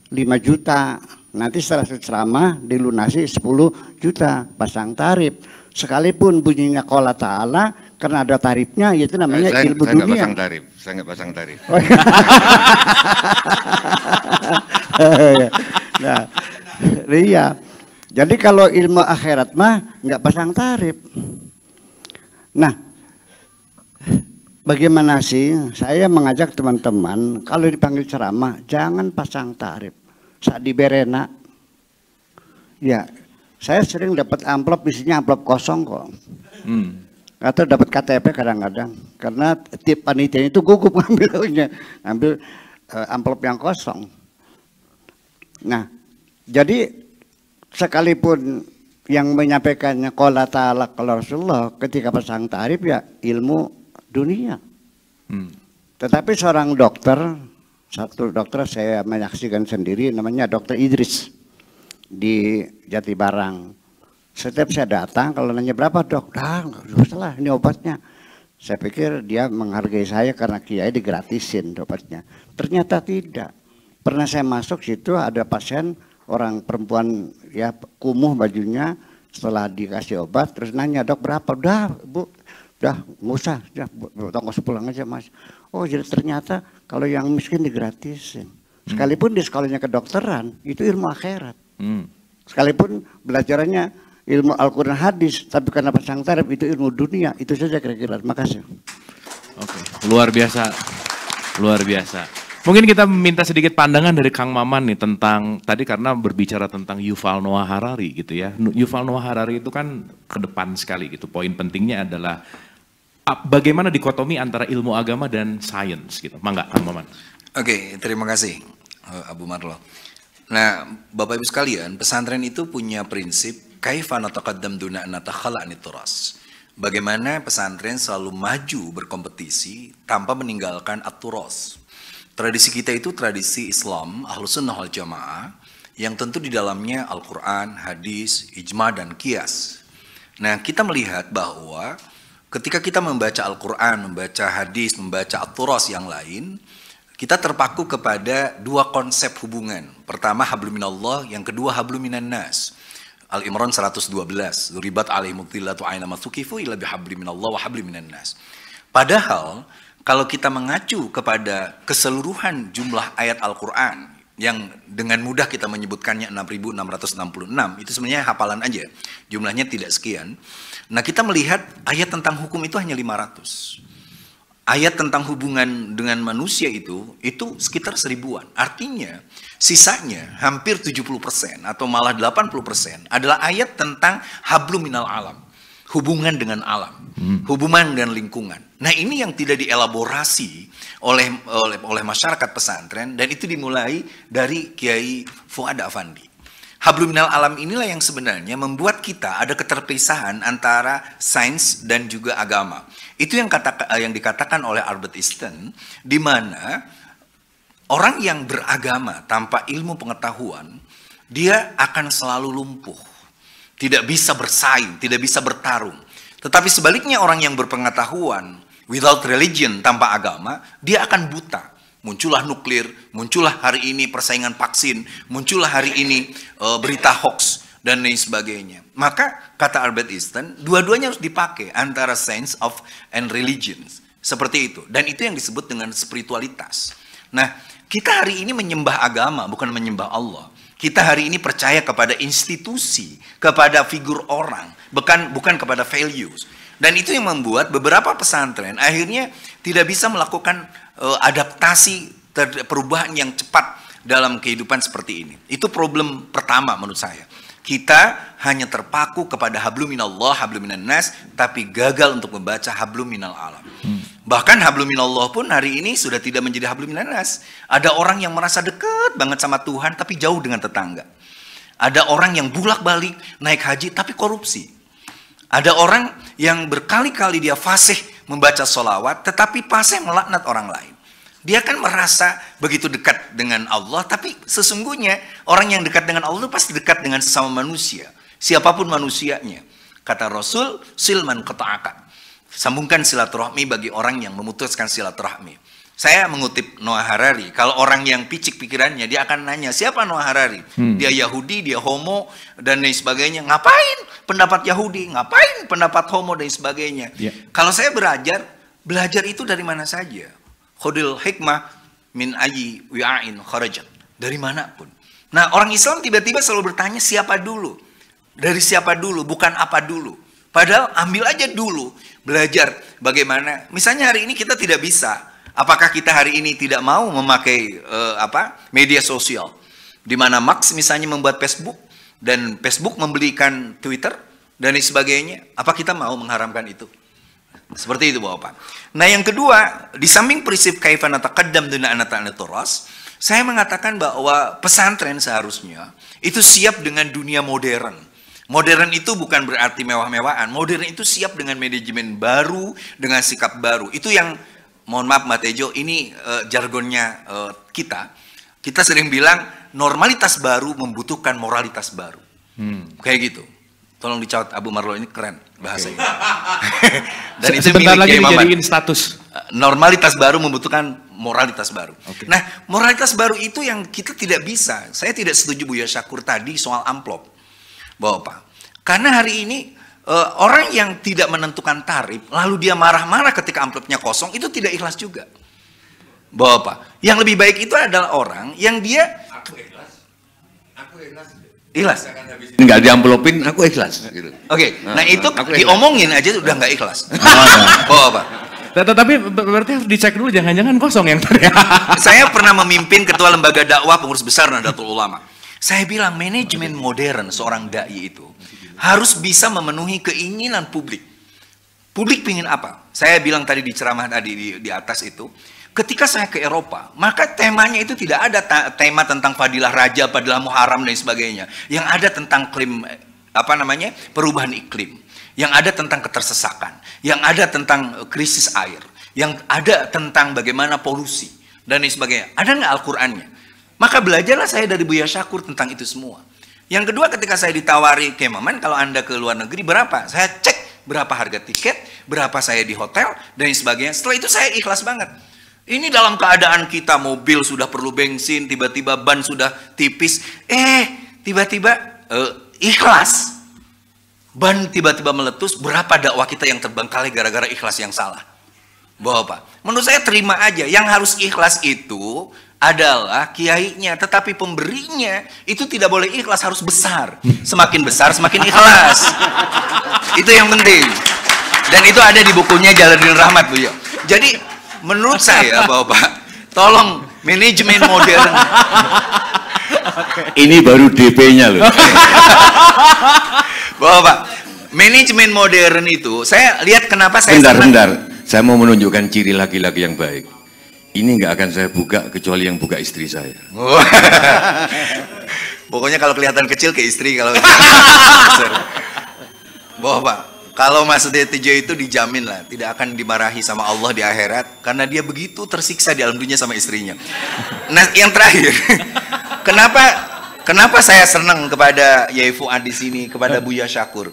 5 juta. Nanti setelah ceramah dilunasi 10 juta, pasang tarif. Sekalipun bunyinya qola ta'ala, karena ada tarifnya, itu namanya ilmu saya dunia. Saya nggak pasang tarif. Oh, nah, iya. Jadi kalau ilmu akhirat mah nggak pasang tarif. Nah, bagaimana sih saya mengajak teman-teman kalau dipanggil ceramah jangan pasang tarif. Saat di Berena, ya saya sering dapat amplop isinya amplop kosong kok. Atau dapat KTP kadang-kadang karena tip panitia itu gugup ngambil amplop yang kosong. Nah, jadi sekalipun yang menyampaikannya qala ta'ala qala Rasulullah ketika pasang tarif ya ilmu dunia. Tetapi seorang dokter, satu dokter saya menyaksikan sendiri namanya Dokter Idris di Jatibarang. Setiap saya datang kalau nanya berapa dok, nggak usah ini obatnya. Saya pikir dia menghargai saya karena kiai digratisin obatnya. Ternyata tidak. Pernah saya masuk situ ada pasien orang perempuan ya kumuh bajunya, setelah dikasih obat terus nanya dok berapa, udah bu, udah nggak usah, tunggu pulang aja mas. Oh jadi ternyata kalau yang miskin digratisin. Sekalipun di sekolahnya kedokteran itu ilmu akhirat. Sekalipun belajarannya ilmu Al-Quran hadis, tapi karena pasang tarif itu ilmu dunia. Itu saja kira-kira. Terima kasih. Oke, luar biasa, luar biasa. Mungkin kita minta sedikit pandangan dari Kang Maman nih tentang tadi karena berbicara tentang Yuval Noah Harari gitu ya. Yuval Noah Harari itu kan ke depan sekali gitu. Poin pentingnya adalah bagaimana dikotomi antara ilmu agama dan sains gitu. Mangga Kang Maman. Oke, terima kasih Abu Marlo. Nah, Bapak Ibu sekalian, pesantren itu punya prinsip kaifa nataqaddam duna natakhala'ni turas. Bagaimana pesantren selalu maju berkompetisi tanpa meninggalkan at-turas. Tradisi kita itu tradisi Islam, Ahlus Sunnah wal Jamaah, yang tentu di dalamnya Al-Quran, hadis, ijma, dan qiyas. Nah, kita melihat bahwa ketika kita membaca Al-Quran, membaca hadis, membaca at-turas yang lain, kita terpaku kepada dua konsep hubungan. Pertama, hablum minallah, yang kedua, hablum minan nas. Al-Imran 112, Duribat alaihimudillatu aynama thuqifu illa bihabli minallah wa habli minan nas. Padahal, kalau kita mengacu kepada keseluruhan jumlah ayat Al-Quran, yang dengan mudah kita menyebutkannya 6.666, itu sebenarnya hafalan aja, jumlahnya tidak sekian. Nah, kita melihat ayat tentang hukum itu hanya 500. Ayat tentang hubungan dengan manusia itu sekitar 1000-an. Artinya sisanya hampir 70% atau malah 80% adalah ayat tentang hablum minal alam. Hubungan dengan alam, hubungan dengan lingkungan. Nah ini yang tidak dielaborasi oleh masyarakat pesantren dan itu dimulai dari Kiai Fuad Afandi. Hablum minal alam inilah yang sebenarnya membuat kita ada keterpisahan antara sains dan juga agama. Itu yang dikatakan oleh Albert Einstein, di mana orang yang beragama tanpa ilmu pengetahuan, dia akan selalu lumpuh. Tidak bisa bersaing, tidak bisa bertarung. Tetapi sebaliknya orang yang berpengetahuan, without religion, tanpa agama, dia akan buta. Muncullah nuklir, muncullah hari ini persaingan vaksin, muncullah hari ini berita hoax, dan lain sebagainya. Maka kata Albert Einstein, dua-duanya harus dipakai antara science of and religion. Seperti itu. Dan itu yang disebut dengan spiritualitas. Nah, kita hari ini menyembah agama, bukan menyembah Allah. Kita hari ini percaya kepada institusi, kepada figur orang, bukan kepada values. Dan itu yang membuat beberapa pesantren akhirnya tidak bisa melakukan adaptasi perubahan yang cepat dalam kehidupan seperti ini. Itu problem pertama menurut saya. Kita hanya terpaku kepada hablum minallah, hablum minan nas, tapi gagal untuk membaca hablum minal alam. Bahkan hablum minallah pun hari ini sudah tidak menjadi hablum minan nas. Ada orang yang merasa dekat banget sama Tuhan, tapi jauh dengan tetangga. Ada orang yang bolak-balik naik haji, tapi korupsi. Ada orang yang berkali-kali dia fasih membaca sholawat, tetapi fasih melaknat orang lain. Dia kan merasa begitu dekat dengan Allah, tapi sesungguhnya orang yang dekat dengan Allah pasti dekat dengan sesama manusia. Siapapun manusianya. Kata Rasul, silman qata'aka. Sambungkan silaturahmi bagi orang yang memutuskan silaturahmi. Saya mengutip Noah Harari, kalau orang yang picik pikirannya, dia akan nanya, siapa Noah Harari? Dia Yahudi, dia homo, dan lain sebagainya. Ngapain pendapat Yahudi? Ngapain pendapat homo, dan sebagainya? Kalau saya belajar itu dari mana saja. Khudil hikmah min ayyi wi'ain kharajat. Dari manapun. Nah, orang Islam tiba-tiba selalu bertanya siapa dulu? Dari siapa dulu, bukan apa dulu. Padahal ambil aja dulu, belajar bagaimana. Misalnya hari ini kita tidak bisa. Apakah kita hari ini tidak mau memakai media sosial? Di mana Marx misalnya membuat Facebook dan Facebook membelikan Twitter dan lain sebagainya. Apa kita mau mengharamkan itu? Seperti itu Bapak. Nah yang kedua, di samping prinsip kaifan nataqaddam duna anata'anaturas, saya mengatakan bahwa pesantren seharusnya itu siap dengan dunia modern. Modern itu bukan berarti mewah-mewahan. Modern itu siap dengan manajemen baru, dengan sikap baru. Itu yang, mohon maaf Mbak Tejo, ini jargonnya kita. Kita sering bilang normalitas baru membutuhkan moralitas baru. Kayak gitu. Tolong dicatat Abu Marlo, ini keren bahasanya. Dan itu sebentar lagi Kiai dijadiin status. Normalitas baru membutuhkan moralitas baru. Nah, moralitas baru itu yang kita tidak bisa. Saya tidak setuju Buya Syakur tadi soal amplop. Bapak. Karena hari ini orang yang tidak menentukan tarif, lalu dia marah-marah ketika amplopnya kosong, itu tidak ikhlas juga. Bapak. Yang lebih baik itu adalah orang yang dia ikhlas. Nggak diamplopin, aku ikhlas. Gitu. Oke, nah itu diomongin aja udah nggak ikhlas. Bapak. Tapi berarti harus dicek dulu, jangan-jangan kosong yang tadi. Saya pernah memimpin ketua lembaga dakwah pengurus besar Nahdlatul Ulama. Saya bilang manajemen modern seorang dai itu harus bisa memenuhi keinginan publik. Publik pingin apa? Saya bilang tadi di ceramah tadi di atas itu, ketika saya ke Eropa, maka temanya itu tidak ada tema tentang fadilah raja, fadilah muharam dan sebagainya. Yang ada tentang perubahan iklim, yang ada tentang ketersesakan, yang ada tentang krisis air, yang ada tentang bagaimana polusi dan lain sebagainya. Ada nggak Al-Qur'annya? Maka belajarlah saya dari Buya Syakur tentang itu semua. Yang kedua, ketika saya ditawari, Kemaman kalau Anda ke luar negeri berapa? Saya cek berapa harga tiket, berapa saya di hotel, dan sebagainya. Setelah itu saya ikhlas banget. Ini dalam keadaan kita mobil sudah perlu bensin, tiba-tiba ban sudah tipis. Tiba-tiba ikhlas. Ban tiba-tiba meletus, berapa dakwah kita yang terbengkalai gara-gara ikhlas yang salah. Bapak, menurut saya terima aja. Yang harus ikhlas itu adalah kiainya, tetapi pemberinya itu tidak boleh ikhlas, harus besar. Semakin besar semakin ikhlas. Itu yang penting. Dan itu ada di bukunya Jalaluddin Rahmat, Bu. Jadi menurut saya Bapak, tolong manajemen modern. Ini baru DP-nya loh. Bapak, manajemen modern itu saya lihat kenapa saya Bentar. Saya mau menunjukkan ciri laki-laki yang baik. Ini nggak akan saya buka kecuali yang buka istri saya. Pokoknya kalau kelihatan kecil ke istri, kalau Bapak, kalau Mas Tejo itu dijamin lah tidak akan dimarahi sama Allah di akhirat karena dia begitu tersiksa di alam dunia sama istrinya. Nah, yang terakhir, kenapa saya senang kepada Yai Fuad di sini, kepada Buya Syakur?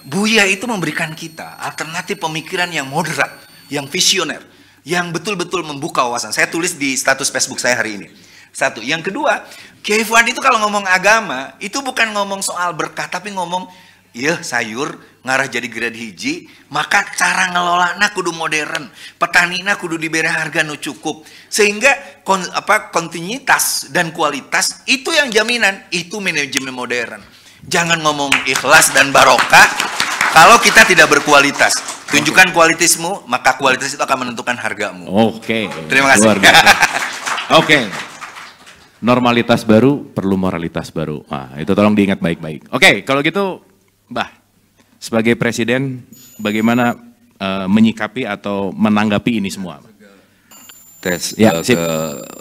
Buya itu memberikan kita alternatif pemikiran yang moderat, yang visioner, yang betul-betul membuka wawasan. Saya tulis di status Facebook saya hari ini. Satu. Yang kedua, Kiai Fuad itu kalau ngomong agama, itu bukan ngomong soal berkah, tapi ngomong, iya sayur, ngarah jadi grade hiji, maka cara ngelola kudu modern, petanina kudu diberi harga nu cukup. Sehingga kontinuitas dan kualitas, itu yang jaminan, itu manajemen modern. Jangan ngomong ikhlas dan barokah kalau kita tidak berkualitas. Tunjukkan kualitasmu, maka kualitas itu akan menentukan hargamu. Oke. Terima kasih. Oke. Normalitas baru perlu moralitas baru. Nah, itu tolong diingat baik-baik. Oke, kalau gitu, Mbah, sebagai presiden, bagaimana menyikapi atau menanggapi ini semua? Tes Ya, ke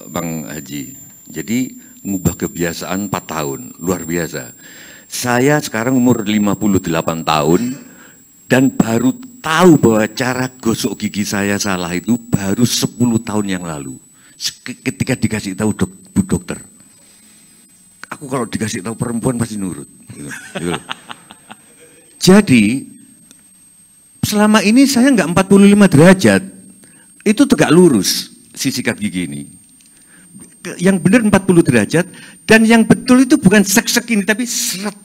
Bang Haji. Jadi ngubah kebiasaan 4 tahun, luar biasa. Saya sekarang umur 58 tahun dan baru tahu bahwa cara gosok gigi saya salah itu baru 10 tahun yang lalu. Ketika dikasih tahu Bu dokter. Aku kalau dikasih tahu perempuan pasti nurut. Gitu. Jadi selama ini saya nggak 45 derajat. Itu tegak lurus. si sikat gigi ini. Yang benar 40 derajat, dan yang betul itu bukan sek-sek ini, tapi seret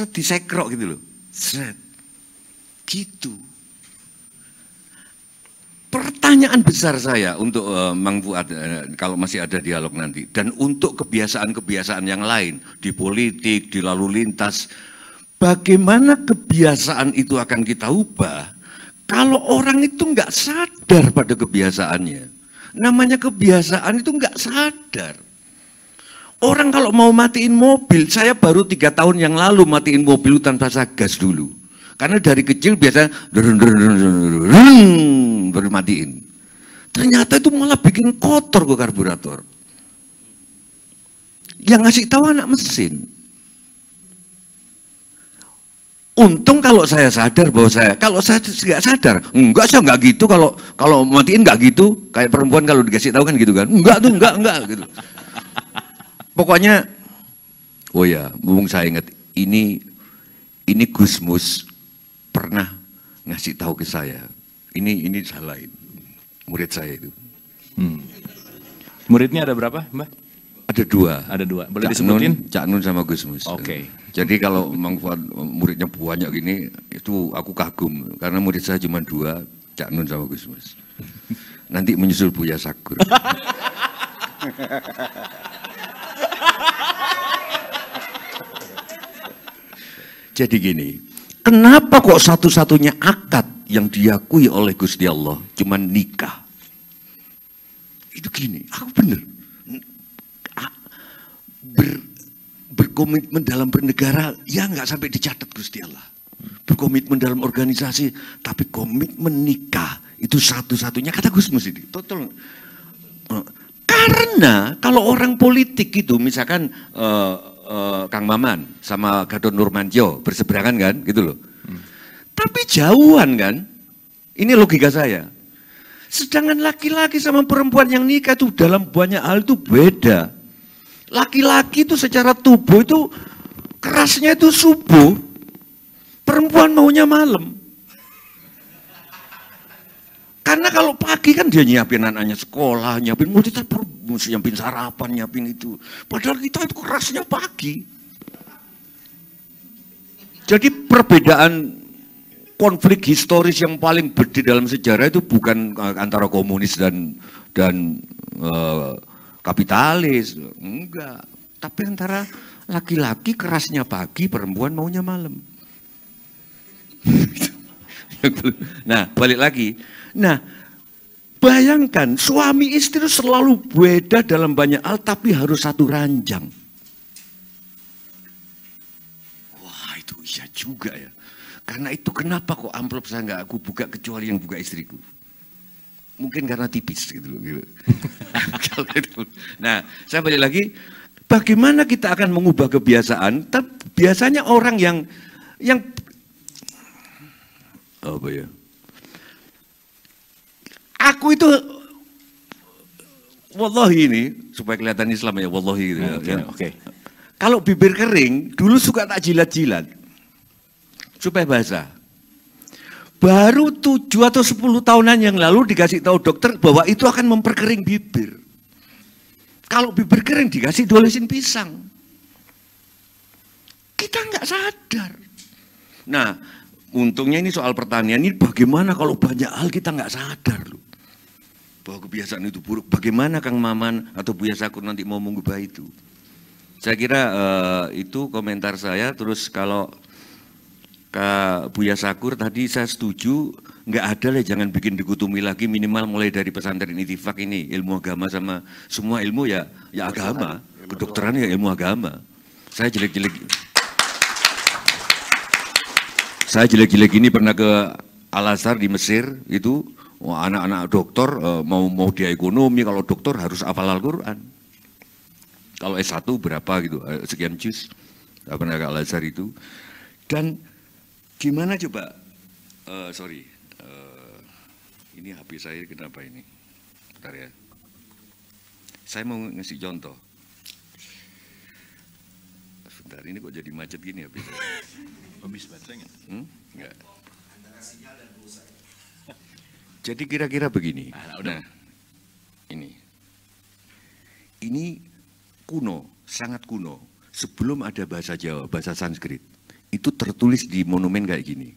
disekrok gitu loh. Seret. Gitu. Pertanyaan besar saya untuk Mang Fuad, kalau masih ada dialog nanti, dan untuk kebiasaan-kebiasaan yang lain, di politik, di lalu lintas, bagaimana kebiasaan itu akan kita ubah kalau orang itu nggak sadar pada kebiasaannya. Namanya kebiasaan itu nggak sadar. Orang kalau mau matiin mobil, saya baru 3 tahun yang lalu matiin mobil tanpa gas dulu. Karena dari kecil biasa baru matiin. Ternyata itu malah bikin kotor ke karburator. Yang ngasih tahu anak mesin. Untung kalau saya sadar bahwa kalau saya nggak sadar, enggak saya nggak gitu, kalau matiin nggak gitu, kayak perempuan kalau dikasih tahu kan gitu kan, enggak gitu. Pokoknya, oh ya, mumpung saya ingat, ini Gusmus pernah ngasih tahu ke saya, ini salahin, murid saya itu. Muridnya ada berapa, Mbak? Ada 2. Ada 2. Boleh disebutin? Cak Nun sama Gusmus. Oke. Jadi kalau Mang Fuad muridnya banyak gini, itu aku kagum. Karena murid saya cuma 2, Cak Nun sama Gusmus. Nanti menyusul Buya Sakur. Jadi gini, kenapa kok satu-satunya akad yang diakui oleh Gusti Allah cuma nikah? Itu gini, aku bener. Berkomitmen dalam bernegara, ya nggak sampai dicatat Gusti Allah. Berkomitmen dalam organisasi, tapi komitmen nikah itu satu-satunya, kata Gusmus ini. Total. Karena kalau orang politik itu, misalkan Kang Maman sama Gatot Nurmantio berseberangan kan, gitu loh. Tapi jauhan kan, ini logika saya. Sedangkan laki-laki sama perempuan yang nikah itu dalam banyak hal itu beda. Laki-laki itu secara tubuh itu kerasnya itu subuh, perempuan maunya malam. Karena kalau pagi kan dia nyiapin anaknya sekolah, nyiapin nyiapin sarapan, nyiapin itu. Padahal kita itu kerasnya pagi. Jadi perbedaan konflik historis yang paling gede dalam sejarah itu bukan antara komunis dan kapitalis, enggak. Tapi antara laki-laki kerasnya pagi, perempuan maunya malam. Nah, balik lagi. Nah, bayangkan suami istri selalu beda dalam banyak hal, tapi harus satu ranjang. Wah, itu iya juga ya. Karena itu kenapa kok amplop saya nggak aku buka kecuali yang buka istriku. Mungkin karena tipis gitu loh. Nah, saya balik lagi, bagaimana kita akan mengubah kebiasaan? Biasanya orang yang apa ya? Aku itu wallahi ini supaya kelihatan Islam ya, wallahi gitu ya. Oke. Kalau bibir kering, dulu suka tak jilat-jilat supaya basah. Baru 7 atau 10 tahunan yang lalu dikasih tahu dokter bahwa itu akan memperkering bibir. Kalau bibir kering dikasih dolesin pisang. Kita nggak sadar. Nah, untungnya ini soal pertanian ini bagaimana kalau banyak hal kita nggak sadar loh. Bahwa kebiasaan itu buruk. Bagaimana Kang Maman atau Buya Sakur nanti mau mengubah itu? Saya kira itu komentar saya. Terus kalau Kak Buya Sakur tadi saya setuju, nggak ada lah, jangan bikin dikotomi lagi, minimal mulai dari pesantren Ittifaq ini, ilmu agama sama semua ilmu ya agama, kedokteran ya ilmu agama. Saya jelek-jelek ini pernah ke Al-Azhar di Mesir itu, anak-anak dokter mau dia ekonomi, kalau dokter harus hafal Al-Quran. Kalau S1 berapa gitu, sekian juz, pernah ke Al-Azhar itu. Dan gimana coba, ini HP saya kenapa ini? Bentar ya. Saya mau ngasih contoh. Bentar, ini kok jadi macet gini HP saya? Habis baterainya? Enggak. Jadi kira-kira begini. Nah, Ini kuno, sangat kuno. Sebelum ada bahasa Jawa, bahasa Sanskrit, itu tertulis di monumen kayak gini.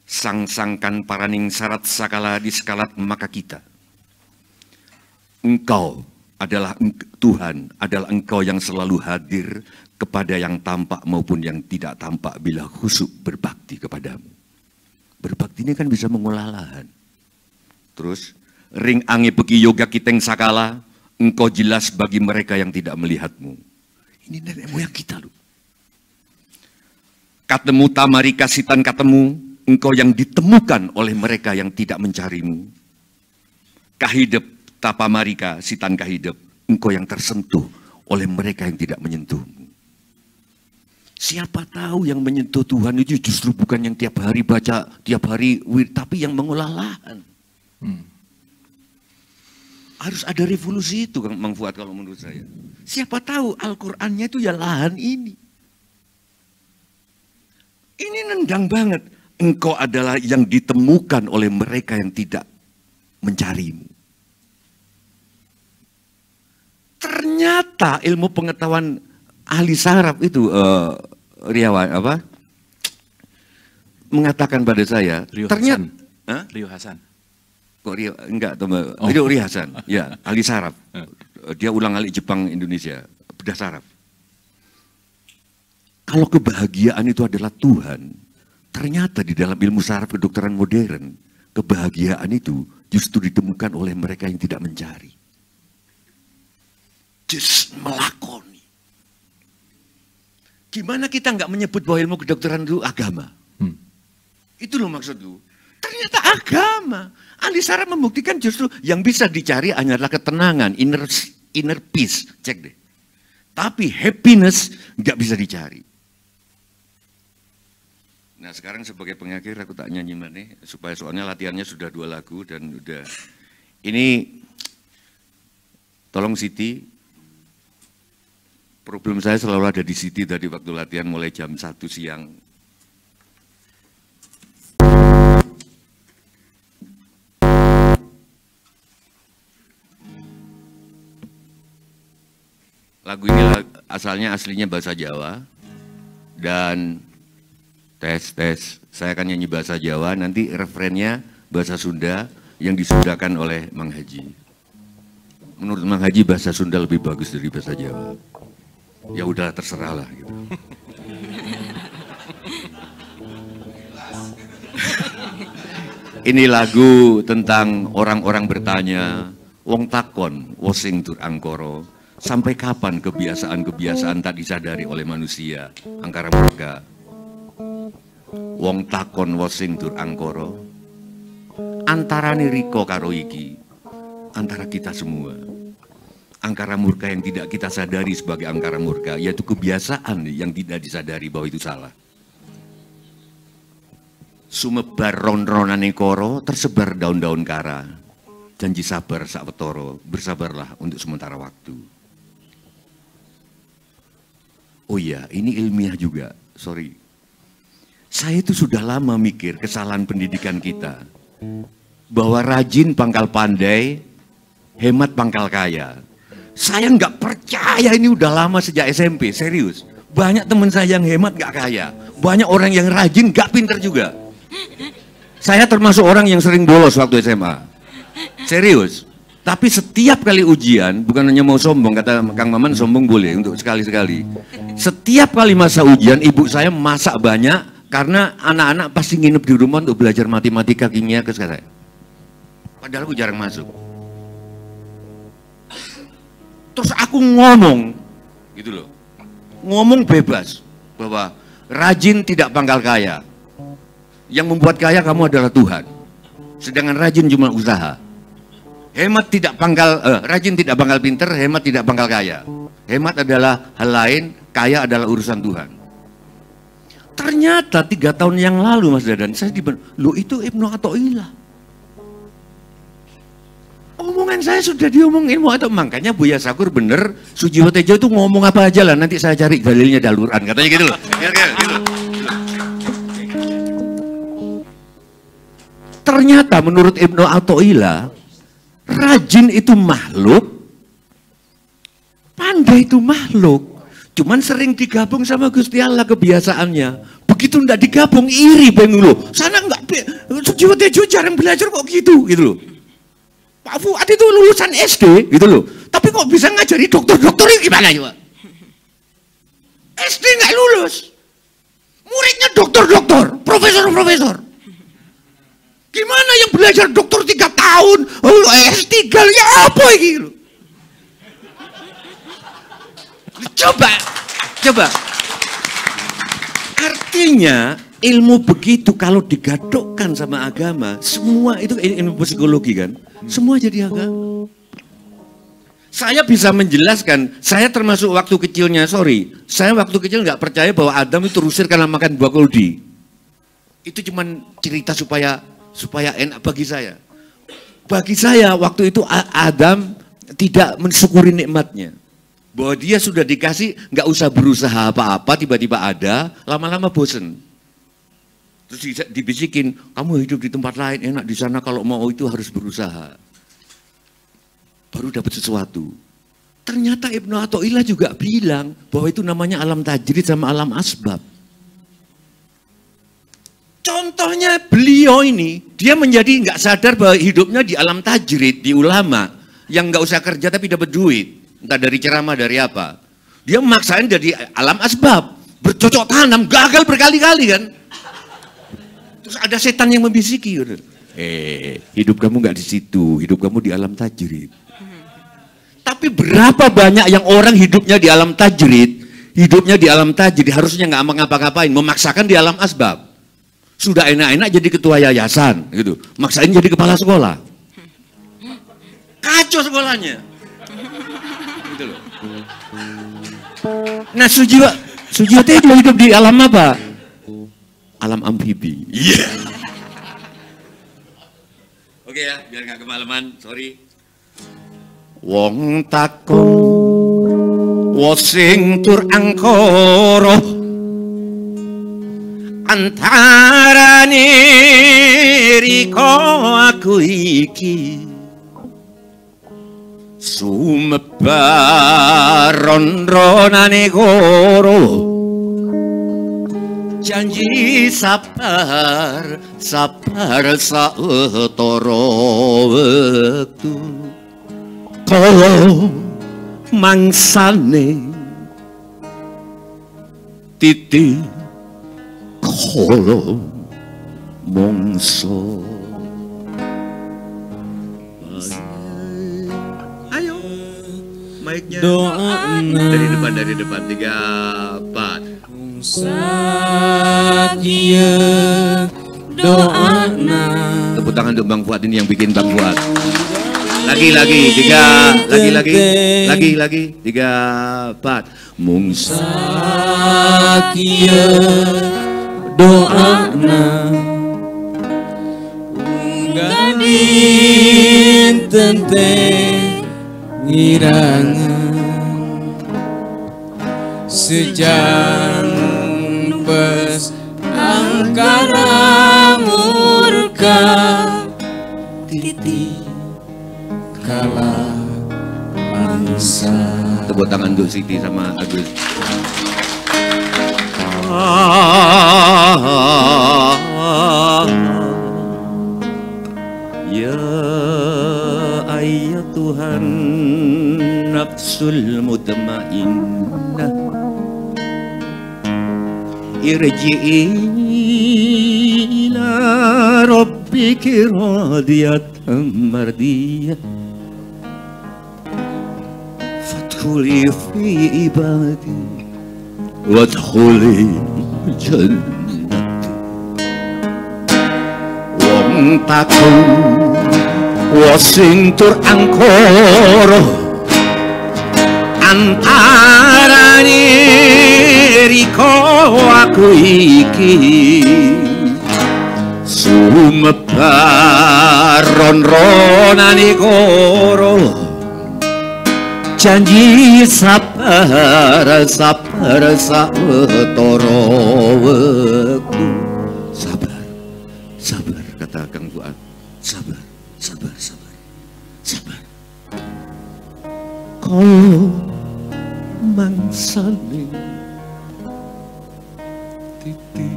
Sang-sangkan paraning syarat sakala di sekalat maka kita. Engkau adalah Tuhan, adalah Engkau yang selalu hadir kepada yang tampak maupun yang tidak tampak bila khusyuk berbakti kepadamu. Berbakti ini kan bisa mengolah lahan. Terus, ring ange begi yoga kiteng sakala, Engkau jelas bagi mereka yang tidak melihatmu. Ini nenek moyang kita loh. Katemu tamari kasitan katemu, Engkau yang ditemukan oleh mereka yang tidak mencarimu. Kahidep tapamarika sitan kahidep, Engkau yang tersentuh oleh mereka yang tidak menyentuhmu. Siapa tahu yang menyentuh Tuhan itu justru bukan yang tiap hari baca, tiap hari tapi yang mengolah lahan. Harus ada revolusi itu, Kang Mang Fuad, kalau menurut saya. Siapa tahu Al-Qur'annya itu ya lahan ini. Ini nendang banget. Engkau adalah yang ditemukan oleh mereka yang tidak mencarimu. Ternyata ilmu pengetahuan ahli saraf itu Riawan mengatakan pada saya, Rio ternyata Hasan. Rio Hasan. Kok Rio enggak teman, Rio Hasan, ya ahli saraf. Dia ulang-alik Jepang Indonesia, bedah saraf. Kalau kebahagiaan itu adalah Tuhan, ternyata di dalam ilmu saraf kedokteran modern, kebahagiaan itu justru ditemukan oleh mereka yang tidak mencari. Just melakoni. Gimana kita nggak menyebut bahwa ilmu kedokteran itu agama? Itu loh maksudku. Ternyata agama. Ahli saraf membuktikan justru yang bisa dicari hanyalah ketenangan, inner peace. Cek deh. Tapi happiness nggak bisa dicari. Nah sekarang sebagai pengakhir aku tak nyanyi mana, supaya soalnya latihannya sudah 2 lagu dan udah. Ini tolong Siti. Problem saya selalu ada di Siti tadi waktu latihan mulai jam 1 siang. Lagu ini aslinya bahasa Jawa dan tes, saya akan nyanyi bahasa Jawa, nanti referennya bahasa Sunda yang disundakan oleh Mang Haji. Menurut Mang Haji bahasa Sunda lebih bagus dari bahasa Jawa. Ya udah terserah lah gitu. Ini lagu tentang orang-orang bertanya, wong takon, wosing tur angkoro. Sampai kapan kebiasaan-kebiasaan tak disadari oleh manusia, angkara murka. Wong takon wosing tur angkoro. Antarane riko karo iki, antara kita semua. Angkara murka yang tidak kita sadari sebagai angkara murka, yaitu kebiasaan yang tidak disadari bahwa itu salah. Sumebar ron-ronane koro, tersebar daun-daun kara. Janji sabar sakwetoro, bersabarlah untuk sementara waktu. Oh iya, ini ilmiah juga, sorry. Saya itu sudah lama mikir kesalahan pendidikan kita. Bahwa rajin pangkal pandai, hemat pangkal kaya. Saya nggak percaya ini udah lama sejak SMP, serius. Banyak teman saya yang hemat nggak kaya. Banyak orang yang rajin nggak pinter juga. Saya termasuk orang yang sering bolos waktu SMA. Serius. Tapi setiap kali ujian, bukan hanya mau sombong, kata Kang Maman sombong boleh untuk sekali-sekali. Setiap kali masa ujian, ibu saya masak banyak karena anak-anak pasti nginep di rumah untuk belajar matematika, kimia, kesehatan. Padahal aku jarang masuk. Terus aku ngomong, gitu loh, ngomong bebas bahwa rajin tidak pangkal kaya. Yang membuat kaya kamu adalah Tuhan. Sedangkan rajin cuma usaha. Hemat tidak pangkal, rajin tidak pangkal pinter, hemat tidak pangkal kaya. Hemat adalah hal lain, kaya adalah urusan Tuhan. Ternyata 3 tahun yang lalu Mas Dadan, saya lo itu Ibnu Athaillah. Omongan saya sudah diomongin atau makanya Buya Sakur bener, Sujiwo Tejo itu ngomong apa aja lah, nanti saya cari dalilnya daluran, katanya gitu loh. Gitu. Ternyata menurut Ibnu Athaillah, Rajin itu makhluk, pandai itu makhluk. Cuman sering digabung sama Gusti Allah kebiasaannya. Begitu ndak digabung iri pengen loh. Sana enggak Sujiwo Tejo jarang belajar kok gitu loh. Pak Fuad itu lulusan SD gitu loh. Tapi kok bisa ngajari dokter-dokter ini gimana ya, Pak? SD nggak lulus. Muridnya dokter-dokter, profesor-profesor. Gimana yang belajar dokter 3 tahun? Oh, S3 ya apa ini? Coba. Artinya ilmu begitu kalau digadukkan sama agama, semua itu ilmu psikologi kan, semua jadi agama. Saya bisa menjelaskan, saya termasuk waktu kecilnya, saya waktu kecil nggak percaya bahwa Adam itu terusir karena makan buah koldi. Itu cuman cerita supaya enak bagi saya. Bagi saya waktu itu Adam tidak mensyukuri nikmatnya. Bahwa dia sudah dikasih, nggak usah berusaha apa-apa, tiba-tiba ada, lama-lama bosen. Terus dibisikin, kamu hidup di tempat lain enak, di sana kalau mau itu harus berusaha. Baru dapat sesuatu. Ternyata Ibnu Athaillah juga bilang bahwa itu namanya alam tajrid sama alam asbab. Contohnya beliau ini, dia menjadi nggak sadar bahwa hidupnya di alam tajrid, di ulama, yang nggak usah kerja tapi dapat duit. Entah dari ceramah, dari apa. Dia memaksain jadi alam asbab. Bercocok tanam, gagal berkali-kali kan. Terus ada setan yang membisiki. Hidup kamu nggak di situ, hidup kamu di alam tajrid. Tapi berapa banyak yang orang hidupnya di alam tajrid, harusnya nggak ngapa-ngapain, memaksakan di alam asbab. Sudah enak-enak jadi ketua yayasan, gitu. Maksain jadi kepala sekolah. Kacau sekolahnya. Gitu loh. Nah, Sujiwo Tejo hidup di alam apa? Alam amfibi. Iya. Yeah. Oke ya, biar nggak kemalaman, sorry. Wong takon wosing tur angkara antarane riko aku iki sumebaron ronane goro janji sabar sautara wektu kala mangsane titi kala mongso. Ayo mic-nya dari depan 3, 4. Sadia doana. Tepuk tangan untuk Bang Fuad ini yang bikin Bang Fuad. Lagi 3, lagi 3, 4. Mung Sakia doana gadin tente ngirangan sejang pes angkara murka titi kala mangsa. Tepuk tangan untuk Siti sama Agus. Ya ayyatuhan nafsul mutmainnah irji'i ila rabbiki radiyatan mardiyah fadkhuli fi ibadi wadkhuli jannati. Wong takon wosing tur angkara antarane riko aku iki sumebar ronane koro janji sabar sautara wektu. Sabar kata Kang Fuad, sabar. kaya mangsane titi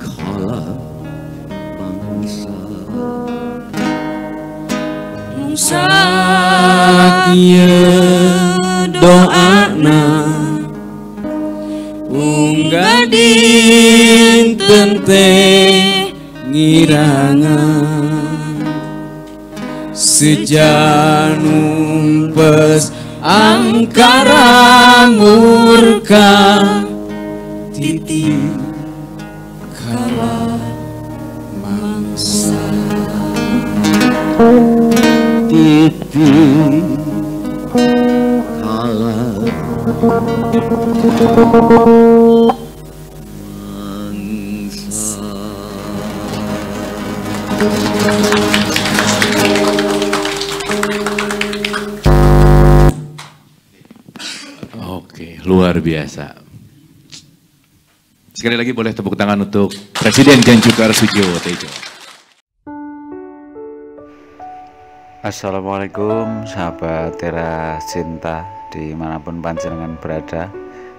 kala mangsa sakia doana unggah dinten teh ngirangan sejanum pes angkara murka titi kala mangsa titi kala mangsa. Oke, luar biasa. Sekali lagi boleh tepuk tangan untuk Presiden Ganjukar Sujiwo Tejo. Assalamualaikum sahabat Teras Cinta dimanapun panjenengan berada.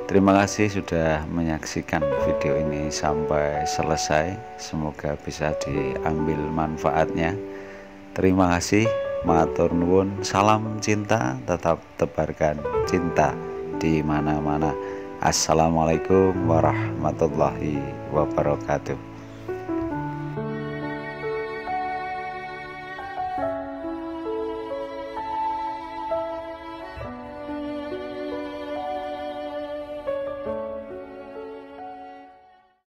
Terima kasih sudah menyaksikan video ini sampai selesai. Semoga bisa diambil manfaatnya. Terima kasih, matur nuwun, salam cinta, tetap tebarkan cinta di mana-mana. Assalamualaikum warahmatullahi wabarakatuh.